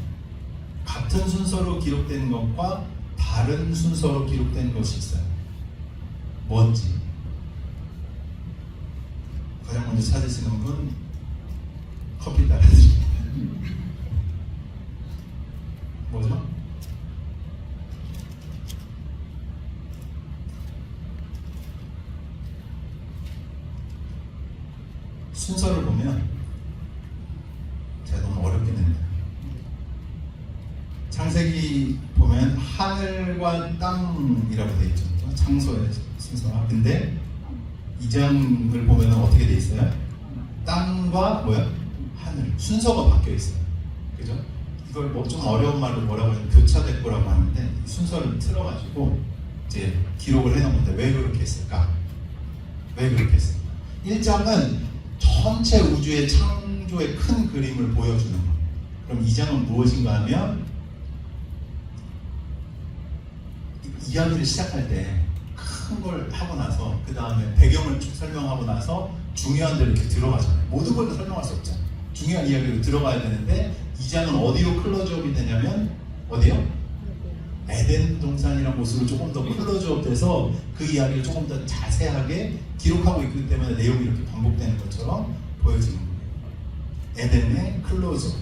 같은 순서로 기록된 것과 다른 순서로 기록된 것이 있어요. 뭔지 가장 먼저 찾으시는 분 커피 따라드립니다. 뭐죠? 순서를 보면 제가 너무 어렵게 냈네요. 창세기 보면 하늘과 땅이라고 되어 있죠. 창조의 순서가. 근데 2장을 보면 어떻게 되어 있어요? 땅과 뭐야? 하늘. 순서가 바뀌어 있어요. 그죠? 이걸 뭐 좀 어려운 말로 뭐라고 하냐면 교차됐고라고 하는데 순서를 틀어가지고 이제 기록을 해놓은 건데 왜 그렇게 했을까? 왜 그렇게 했을까? 1장은 전체 우주의 창조의 큰 그림을 보여주는 거예요. 그럼 2장은 무엇인가 하면 이야기를 시작할 때 큰 걸 하고 나서 그 다음에 배경을 쭉 설명하고 나서 중요한 데로 이렇게 들어가잖아요. 모든 걸 다 설명할 수 없잖아요. 중요한 이야기로 들어가야 되는데 2장은 어디로 클로즈업이 되냐면 어디요? 에덴 동산이라는 곳으로 조금 더 클로즈업돼서 그 이야기를 조금 더 자세하게 기록하고 있기 때문에 내용이 이렇게 반복되는 것처럼 보여지는 거예요. 에덴의 클로즈업,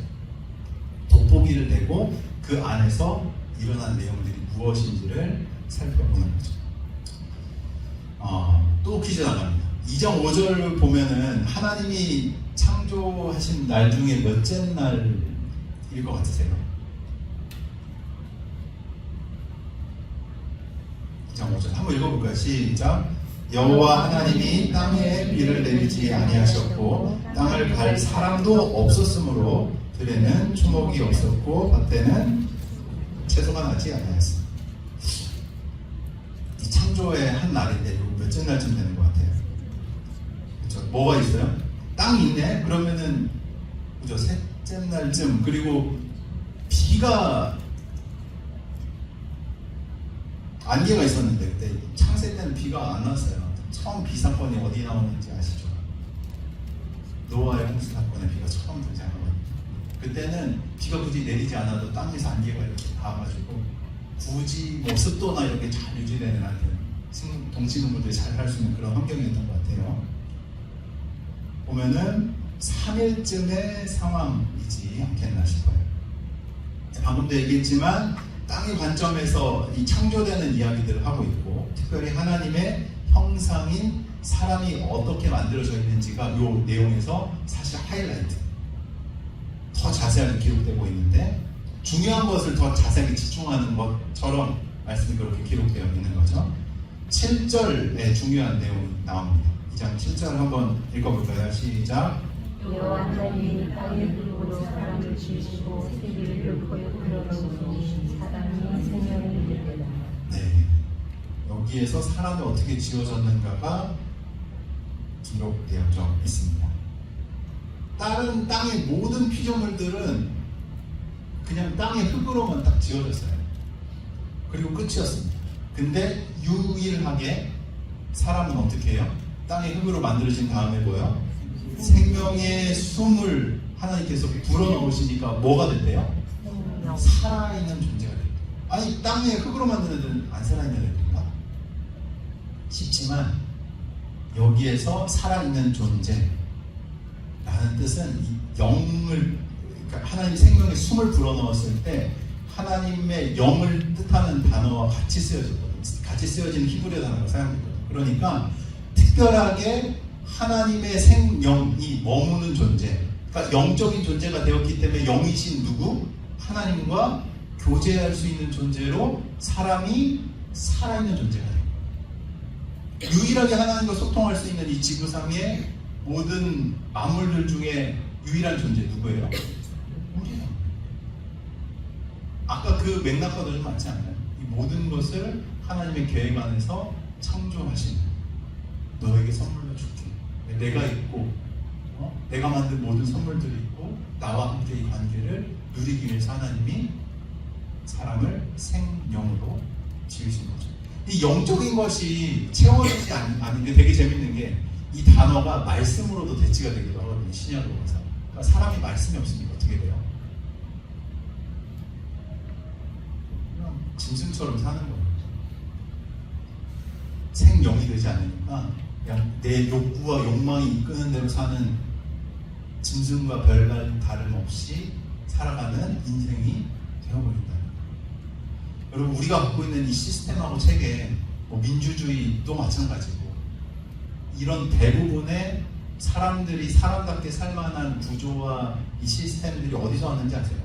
돋보기를 대고 그 안에서 일어난 내용들이 무엇인지를 살펴보는 거죠. 또 퀴즈 나갑니다. 2장 5절 보면은 하나님이 창조하신 날 중에 몇째 날일 것 같으세요? 2장 5절 한번 읽어볼까요? 시작. 여호와 하나님이 땅에 비를 내리지 아니하셨고 땅을 갈 사람도 없었으므로 들에는 초목이 없었고 밭에는 채소가 나지 아니하였습니다. 이 창조의 한 날인데 이거 몇째 날쯤 되는 것 같아요? 그렇죠? 뭐가 있어요? 땅이 있네? 그러면은 그죠? 셋째 날쯤. 그리고 비가 안개가 있었는데 그때 창세 때는 비가 안 왔어요. 처음 비 사건이 어디 나오는지 아시죠? 노아의 홍수 사건에 비가 처음 등장하거든요. 그때는 비가 굳이 내리지 않아도 땅에서 안개가 이렇게 닿아가지고 굳이 뭐 습도나 이렇게 잘 유지되는 동식물들이 잘 할 수 있는 그런 환경이었던 것 같아요. 보면은 3일쯤의 상황이지 않겠나 싶어요. 방금도 얘기했지만 땅의 관점에서 이 창조되는 이야기들을 하고 있고, 특별히 하나님의 형상인 사람이 어떻게 만들어져 있는지가 이 내용에서 사실 하이라이트, 더 자세하게 기록되고 있는데, 중요한 것을 더 자세하게 집중하는 것처럼 말씀이 그렇게 기록되어 있는 거죠. 7절에 중요한 내용이 나옵니다. 2장 7절 한번 읽어볼까요? 시작. 여호와 하나님이 땅의 흙으로 사람을 지으시고 세계를 흙으로 불러넣으시니 사람이 생명이 되리라. 네, 여기에서 사람이 어떻게 지어졌는가가 기록되어져 있습니다. 다른 땅의 모든 피조물들은 그냥 땅의 흙으로만 딱 지어졌어요. 그리고 끝이었습니다. 근데 유일하게 사람은 어떻게 해요? 땅의 흙으로 만들어진 다음에 뭐예요? 생명의 숨을 하나님께서 불어넣으시니까 뭐가 됐대요? 살아있는 존재가 됐대요. 아니 땅의 흙으로 만든 애들은 안 살아있는 애들인가? 싶지만 여기에서 살아있는 존재라는 뜻은 이 영을, 그러니까 하나님 생명의 숨을 불어넣었을 때 하나님의 영을 뜻하는 단어와 같이 쓰여졌거든요. 같이 쓰여진 히브리어 단어가 사용됐거든요. 그러니까 특별하게 하나님의 생명이 머무는 존재, 그러니까 영적인 존재가 되었기 때문에 영이신 누구? 하나님과 교제할 수 있는 존재로 사람이 살아있는 존재가 돼요. 유일하게 하나님과 소통할 수 있는 이 지구상의 모든 만물들 중에 유일한 존재 누구예요? 우리예요. 아까 그 맥락과도 좀 맞지 않나요? 이 모든 것을 하나님의 계획 안에서 창조하신, 너에게 선물로 줄게. 내가 있고, 내가 만든 모든 선물들이 있고, 나와 함께 이 관계를 누리기 위해서 하나님이 사람을 생명으로 지으신 거죠. 이 영적인 것이 채워지지 않는데 되게 재밌는 게 이 단어가 말씀으로도 대치가 되기도 하거든요. 신약으로서. 그러니까 사람이 말씀이 없으니까 어떻게 돼요? 그냥 짐승처럼 사는 거예요. 생명이 되지 않으니까 그냥 내 욕구와 욕망이 이끄는 대로 사는 짐승과 별반 다름없이 살아가는 인생이 되어버린다. 여러분, 우리가 갖고 있는 이 시스템하고 체계, 민주주의도 마찬가지고, 이런 대부분의 사람들이 사람답게 살만한 구조와 이 시스템들이 어디서 왔는지 아세요?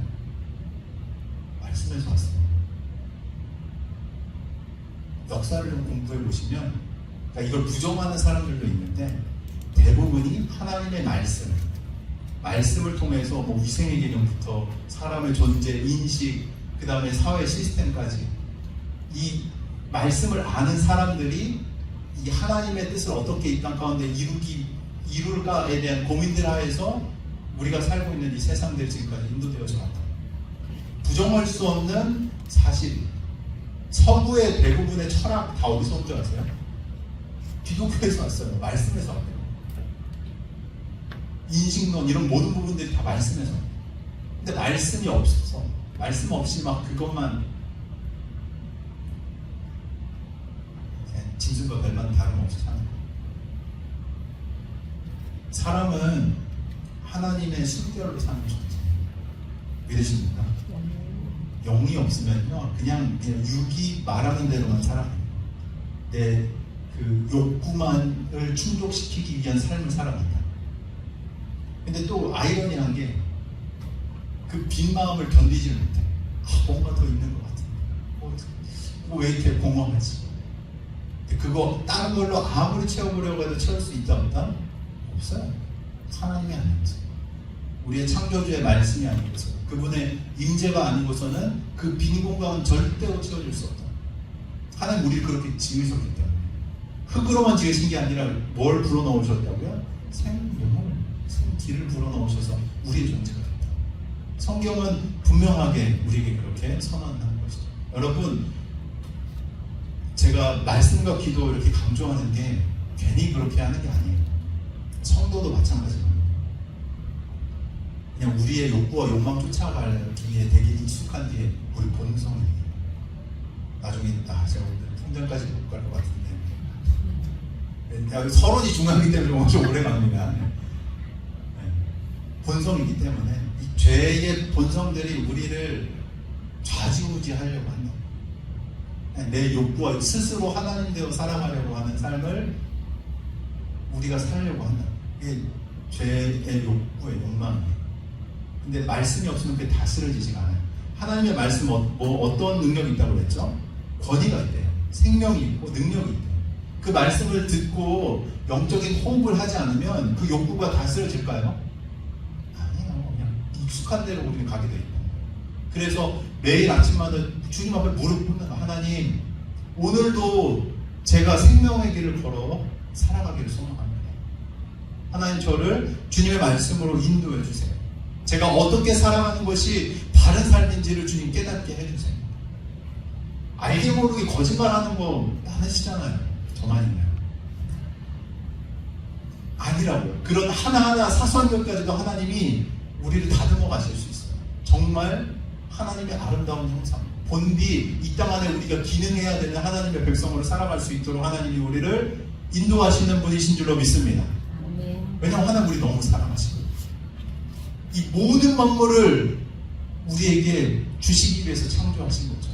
말씀에서 왔어요. 역사를 좀 공부해 보시면, 그러니까 이걸 부정하는 사람들도 있는데 대부분이 하나님의 말씀을 통해서 위생의 개념부터 사람의 존재, 인식, 그 다음에 사회 시스템까지 이 말씀을 아는 사람들이 이 하나님의 뜻을 어떻게 이 땅 가운데 이룰까에 대한 고민들 하에서 우리가 살고 있는 이 세상들이 지금까지 인도되어져 왔다. 부정할 수 없는 사실. 서구의 대부분의 철학 다 어디서 온 줄 아세요? 기독교에서 왔어요. 말씀에서 왔어요. 인식론 이런 모든 부분들이 다 말씀에서. 근데 말씀이 없어서 말씀 없이 막 그것만 짐승과 별반 다름없이 사는 거예요. 사람은 하나님의 순결로 사는 게 좋죠. 믿으십니까? 영이 없으면요 그냥 육이 말하는 대로만 살아가요. 내 그 욕구만을 충족시키기 위한 삶을 살아간다. 근데 또 아이러니한 게 그 빈 마음을 견디지 못해. 뭔가 더 있는 것 같아. 왜 이렇게 공허하지? 그거 다른 걸로 아무리 채워보려고 해도 채울 수 있다 없다? 없어요. 하나님이 아니고서 우리의 창조주의 말씀이 아니고서 그분의 임재가 아니고서는 그 빈 공간은 절대로 채워줄 수 없다. 하나님 우리를 그렇게 지으셨기 때문에 흙으로만 지으신 게 아니라 뭘 불어넣으셨다고요? 생명을, 생기를 불어넣으셔서 우리의 존재가 됐다. 성경은 분명하게 우리에게 그렇게 선언하는 것이죠. 여러분, 제가 말씀과 기도 이렇게 강조하는 게 괜히 그렇게 하는 게 아니에요. 성도도 마찬가지입니다. 그냥 우리의 욕구와 욕망 쫓아가기에 되게 익숙한 뒤에 우리 본성이 나중에 제가 오늘 통장까지 못 갈 것 같은데 서론이 중요하기 때문에 좀 오래 갑니다. 본성이기 때문에 이 죄의 본성들이 우리를 좌지우지하려고 한다. 내 욕구와 스스로 하나님대로 살아가려고 하는 삶을 우리가 살려고 한다. 이게 죄의 욕구의 욕망이에요. 근데 말씀이 없으면 그게 다스려지지가 않아요. 하나님의 말씀 어떤 능력이 있다고 그랬죠? 권위가 있대요. 생명이 있고 능력이 있대요. 그 말씀을 듣고 영적인 호흡을 하지 않으면 그 욕구가 다스려질까요? 아니에요. 그냥 익숙한 대로 우리는 가게 돼 있고. 그래서 매일 아침마다 주님 앞에 무릎 꿇는 하나님, 오늘도 제가 생명의 길을 걸어 살아가기를 소망합니다. 하나님 저를 주님의 말씀으로 인도해 주세요. 제가 어떻게 살아가는 것이 바른 삶인지를 주님 깨닫게 해주세요. 알게 모르게 거짓말하는 거 많으시잖아요. 저만 있나요? 아니라고요. 그런 하나하나 사소한 것까지도 하나님이 우리를 다듬어 가실 수 있어요. 정말 하나님의 아름다운 형상, 본디 이 땅 안에 우리가 기능해야 되는 하나님의 백성으로 살아갈 수 있도록 하나님이 우리를 인도하시는 분이신 줄로 믿습니다. 왜냐하면 하나님 우리 너무 사랑하시고 이 모든 만물을 우리에게 주시기 위해서 창조하신 거죠.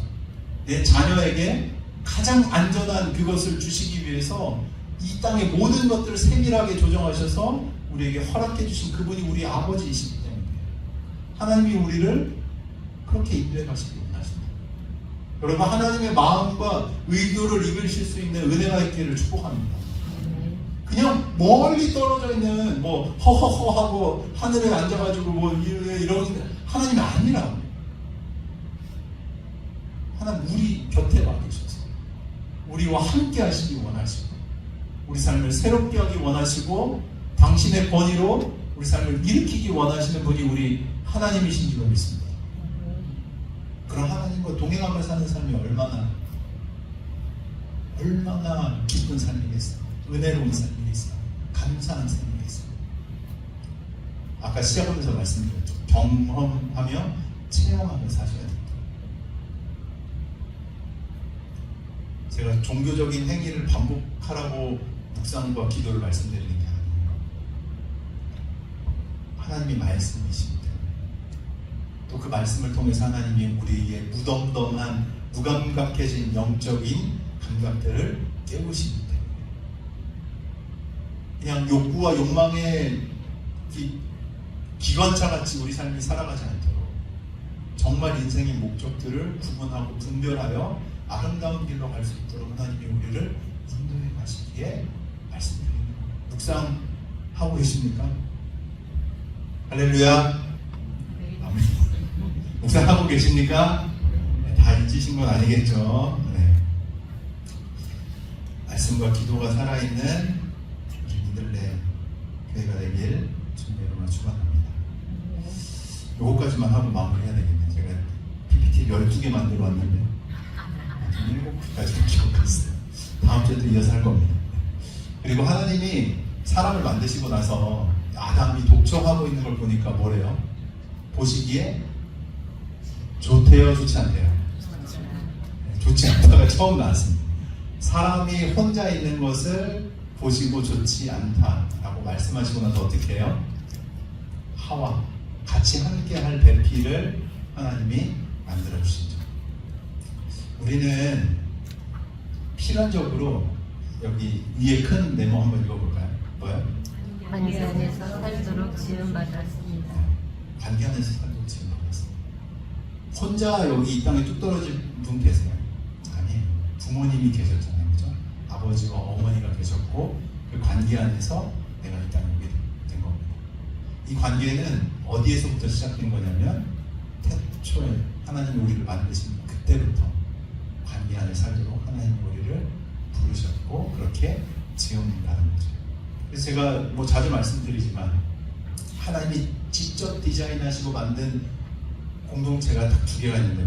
내 자녀에게 가장 안전한 그것을 주시기 위해서 이 땅의 모든 것들을 세밀하게 조정하셔서 우리에게 허락해 주신 그분이 우리 아버지이시기 때문에 하나님이 우리를 그렇게 인도해 가시기 원하십니다. 여러분, 하나님의 마음과 의도를 입으실 수 있는 은혜가 있기를 축복합니다. 그냥 멀리 떨어져 있는 허허허하고 하늘에 앉아가지고 이런 하나님이 아니라 하나님 우리 곁에 와 계셔서 우리와 함께 하시기 원하시고 우리 삶을 새롭게 하기 원하시고 당신의 권위로 우리 삶을 일으키기 원하시는 분이 우리 하나님이신 줄로 믿습니다. 그런 하나님과 동행하며 사는 삶이 얼마나 기쁜 삶이겠어요. 은혜로운 삶이겠어요. 감사한 삶이겠어요. 아까 시작하면서 말씀드렸죠. 경험하며 체험하며 사셔야 됩니다. 제가 종교적인 행위를 반복하라고 묵상과 기도를 말씀드리는 게 아니에요. 하나님이 말씀이시기 때문에 또 그 말씀을 통해서 하나님이 우리에게 무덤덤한 무감각해진 영적인 감각들을 깨우시기 때문에 그냥 욕구와 욕망의 기관차같이 우리 삶이 살아가지 않도록 정말 인생의 목적들을 구분하고 분별하여 아름다운 길로 갈 수 있도록 하나님이 우리를 인도해 가시기에 말씀드립니다. 묵상하고 계십니까? 할렐루야. 아멘. 묵상하고 계십니까? 네, 다 잊으신 건 아니겠죠? 네. 말씀과 기도가 살아있는 우리 민들레 교회가 되길 주님으로 축원합니다. 요거까지만 하고 마무리해야 되겠네요. 제가 PPT 12개 만들어 왔는데 7개까지 기록했어요. 다음 주에도 이어서 할 겁니다. 그리고 하나님이 사람을 만드시고 나서 아담이 독촉하고 있는 걸 보니까 뭐래요? 보시기에 좋대요, 좋지 않대요? 좋지 않다가 처음 나왔습니다. 사람이 혼자 있는 것을 보시고 좋지 않다라고 말씀하시고 나서 어떻게 해요? 하와 같이 함께 할 배필을 하나님이 만들어 주시죠. 우리는 필연적으로 여기 위에 큰 네모 한번 읽어볼까요? 뭐요? 관계 안에서 살도록 지음받았습니다. 관계 안에서 살도록 지음받았습니다. 혼자 여기 이 땅에 뚝 떨어진 분 계세요? 아니에요. 부모님이 계셨잖아요, 그죠? 아버지와 어머니가 계셨고 그 관계 안에서 내가 이 땅에 오게 된 겁니다. 이 관계는 어디에서부터 시작된 거냐면 태초에 하나님이 우리를 만드신 그때부터 관계 안에 살도록 하나님이 우리를 부르셨고 그렇게 지음받은 거죠. 그래서 제가 뭐 자주 말씀드리지만 하나님이 직접 디자인하시고 만든 공동체가 딱 두 개가 있는데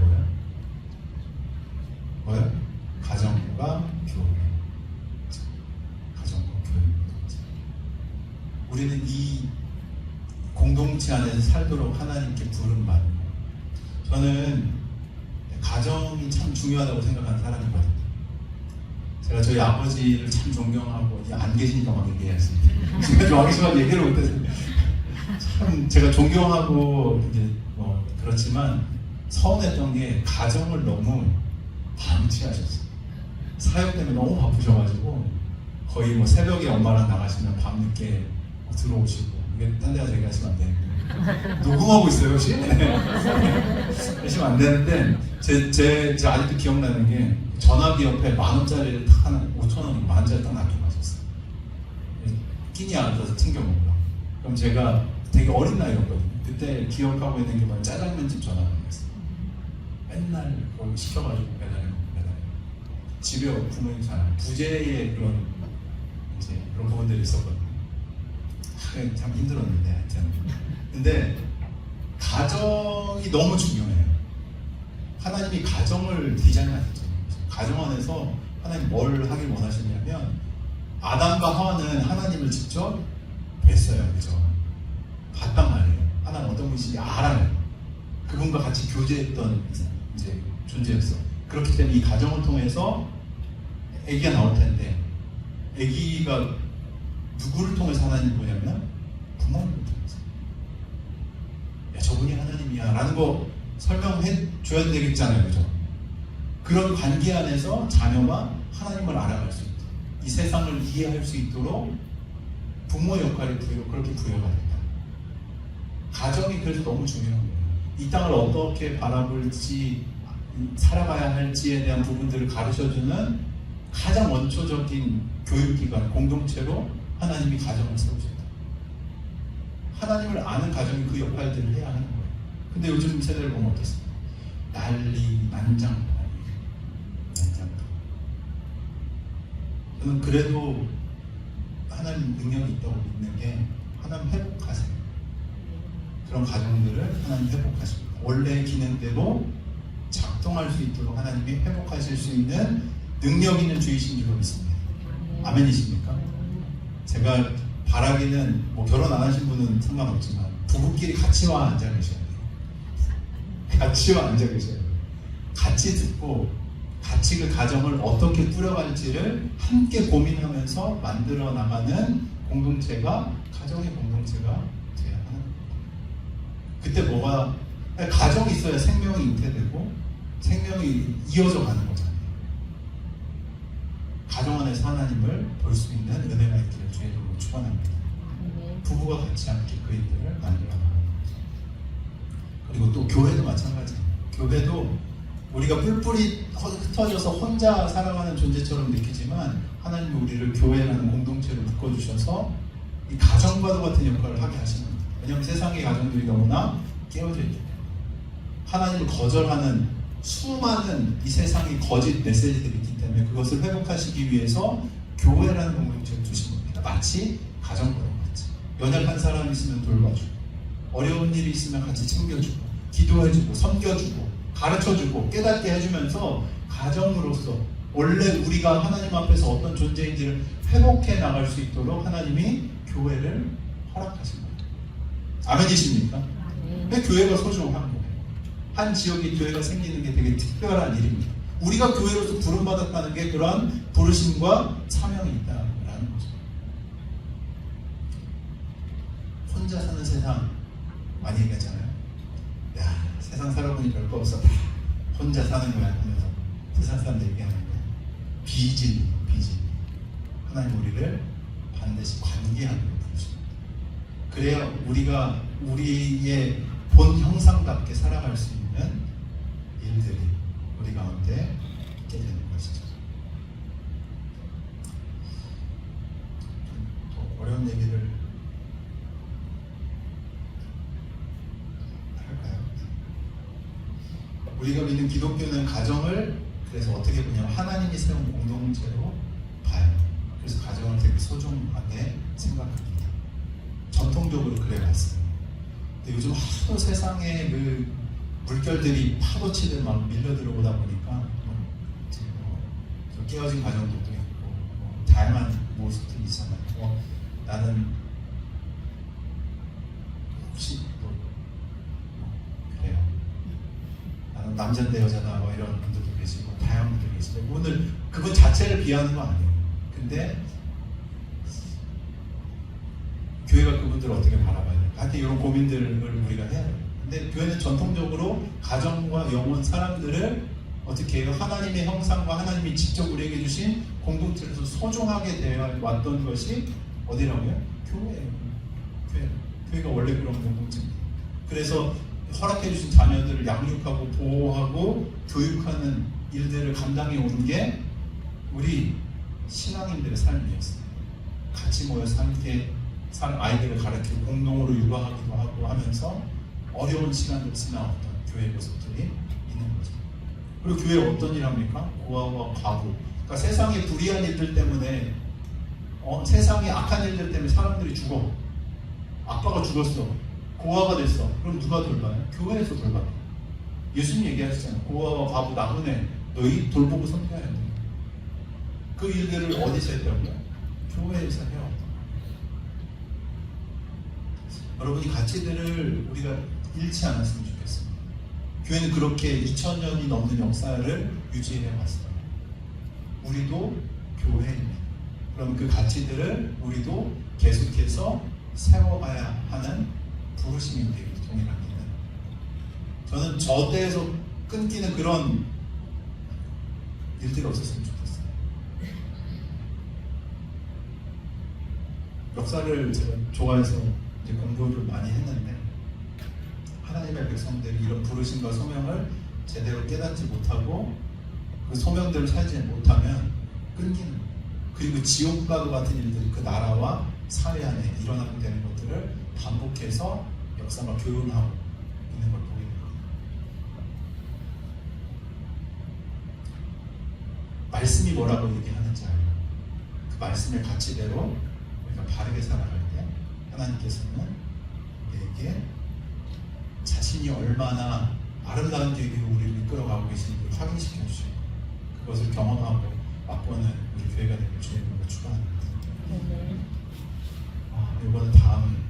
뭐요? 가정과 교회. 가정과 교회 공동체. 우리는 이 공동체 안에서 살도록 하나님께 부름받는 거예요. 저는 가정이 참 중요하다고 생각하는 사람이거든요. 제가 저희 아버지를 참 존경하고 안 계시니까 막 얘기해야지. 제가 좋아하시지만 얘기를 못해서 참 제가 존경하고 이제 뭐 그렇지만 서운했던 게 가정을 너무 방치하셨어요. 사역 때문에 너무 바쁘셔가지고 거의 뭐 새벽에 엄마랑 나가시면 밤늦게 들어오시고 이게 딴 데가 얘기하시면 안 되는데 녹음하고 있어요 혹시? 하시면 안 되는데 제 아직도 기억나는 게 전화기 옆에 10,000원짜리를 딱 하나 5,000원 10,000원짜리 딱 놔두고 가셨어요. 끼니 앉아서 튕겨 먹으러. 그럼 제가 되게 어린 나이였거든요. 그때 기억하고 있는 게 뭐냐면 짜장면집 전화가 왔어요. 맨날 그걸 시켜가지고 매달려. 집에 부모님 잘 부재의 그런 이제 그런 부분들이 있었거든요. 참 힘들었는데 하여튼. 근데 가정이 너무 중요해요. 하나님이 가정을 디자인하셨잖아요. 가정 안에서 하나님 뭘 하길 원하시냐면 아담과 하와는 하나님을 직접 뵀어요. 그죠? 봤단 말이에요. 하나님 어떤 분이신지 알아요. 그분과 같이 교제했던 이제 존재였어. 그렇기 때문에 이 가정을 통해서 아기가 나올 텐데 아기가 누구를 통해서 하나님을 보냐면 부모님을 통해서. 야, 저분이 하나님이야 라는 거 설명해 줘야 되겠잖아요. 그죠? 그런 관계 안에서 자녀가 하나님을 알아갈 수 있도록 이 세상을 이해할 수 있도록 부모의 역할이 그렇게 부여가 된다. 가정이 그래서 너무 중요한 거예요. 이 땅을 어떻게 바라볼지 살아가야 할지에 대한 부분들을 가르쳐주는 가장 원초적인 교육기관, 공동체로 하나님이 가정을 세우셨다. 하나님을 아는 가정이 그 역할들을 해야 하는 거예요. 근데 요즘 세대를 보면 어떻습니까? 난리, 난장판. 저는 그래도 하나님 능력이 있다고 믿는 게 하나님 회복하세요. 그런 가정들을 하나님 회복하십니다. 원래의 기능대로 작동할 수 있도록 하나님이 회복하실 수 있는 능력 있는 주이신 줄로 믿습니다. 아멘이십니까? 제가 바라기는 뭐 결혼 안 하신 분은 상관없지만 부부끼리 같이 와 앉아 계셔야 돼요. 같이 와 앉아 계셔야 돼요. 같이 듣고 같이 그 가정을 어떻게 꾸려갈지를 함께 고민하면서 만들어 나가는 공동체가 가정의 공동체가 돼야 하는 겁니다. 그때 뭐가 가정이 있어야 생명이 잉태되고 생명이 이어져 가는 거잖아요. 가정 안에서 하나님을 볼 수 있는 은혜가 있기를 주의 이름으로 축원합니다. 부부가 같이 함께 그 일들을 만들어 나가는 거죠. 그리고 또 교회도 마찬가지예요. 교회도 우리가 뿔뿔이 흩어져서 혼자 살아가는 존재처럼 느끼지만 하나님이 우리를 교회라는 공동체로 묶어주셔서 이 가정과도 같은 역할을 하게 하시는 겁니다. 왜냐하면 세상의 가정들이 너무나 깨어져 있기 때문에 하나님을 거절하는 수많은 이 세상의 거짓 메시지들이 있기 때문에 그것을 회복하시기 위해서 교회라는 공동체를 두신 겁니다. 마치 가정과도 같이 연약한 사람이 있으면 돌봐주고 어려운 일이 있으면 같이 챙겨주고 기도해주고 섬겨주고 가르쳐주고 깨닫게 해주면서 가정으로서 원래 우리가 하나님 앞에서 어떤 존재인지를 회복해 나갈 수 있도록 하나님이 교회를 허락하신 거예요. 아멘이십니까? 왜 교회가 소중한 거예요? 한 지역에 교회가 생기는 게 되게 특별한 일입니다. 우리가 교회로서 부름받았다는 게 그러한 부르심과 사명이 있다라는 거죠. 혼자 사는 세상 많이 얘기하잖아요. 야, 세상 살아보니 별거 없어. 다 혼자 사는 거야 하면서 세상 사람들 얘기하는데 비진. 하나님 우리를 반드시 관계하는 부르십니다. 그래야 우리가 우리의 본 형상답게 살아갈 수 있는 일들이 우리 가운데 있게 되는 것이죠. 또 어려운 얘기를 할까요? 우리가 믿는 기독교는 가정을 그래서 어떻게 보냐면 하나님이 세운 공동체로 봐요. 그래서 가정을 되게 소중하게 생각합니다. 전통적으로 그래왔어요. 근데 요즘 하도 세상에 그 물결들이 파도치듯 막 밀려 들어오다 보니까 좀 깨어진 가정들도 있고 다양한 모습들이 있잖아요. 나는 혹시 그래요. 나는 남자인데 여자다 뭐 이런 분들도 계시고 다양한 분들이 계시고 오늘 그분 자체를 비하는 거 아니에요. 근데 교회가 그분들을 어떻게 바라봐야 될까? 하여튼 이런 고민들을 우리가 해야 돼요. 근데 교회는 전통적으로 가정과 영혼, 사람들을 어떻게 해요? 하나님의 형상과 하나님이 직접 우리에게 주신 공동체에서 소중하게 되어 왔던 것이 어디라고요? 교회예요. 교회가 원래 그런 공동체입니다. 그래서 허락해 주신 자녀들을 양육하고 보호하고 교육하는 일들을 감당해 오는 게 우리 신앙인들의 삶이었어요. 같이 모여서 함께 아이들을 가르치고 공동으로 육아하기도 하고 하면서 어려운 시간을 지나왔던 교회의 모습들이 있는 거죠. 그리고 교회 어떤 일 합니까? 고아와 과부. 그러니까 세상의 불의한 일들 때문에 세상의 악한 일들 때문에 사람들이 죽어. 아빠가 죽었어. 고아가 됐어. 그럼 누가 돌봐요? 교회에서 돌봐요. 예수님 얘기하시잖아요. 고아와 과부 나그네 너희 돌보고 섬겨야 돼. 그 일들을 어디서 했다고요? 교회에서 해요. 여러분이 가치들을 우리가 잃지 않았으면 좋겠습니다. 교회는 그렇게 2000년이 넘는 역사를 유지해 왔어요. 우리도 교회입니다. 그럼 그 가치들을 우리도 계속해서 세워가야 하는 부르심인데 동일합니다. 저는 저 때에서 끊기는 그런 일들이 없었으면 좋겠어요. 역사를 제가 좋아해서 이제 공부를 많이 했는데 하나님의 백성들이 이런 부르심과 소명을 제대로 깨닫지 못하고 그 소명대로 살지 못하면 끊기는 거예요. 그리고 지옥과도 같은 일들이 그 나라와 사회 안에 일어나게 되는 것들을 반복해서 역사가 교훈하고 있는 걸 보게 됩니다. 말씀이 뭐라고 얘기하는지 알고 그 말씀의 가치대로 우리가 바르게 살아갈 때 하나님께서는 우리에게 자신이 얼마나 아름다운 계기로 우리를 이끌어가고 계시는지 확인시켜 주시고 그것을 경험하고 맛보는 우리 교회가 되길 주님으로 축원합니다. 이번에 다음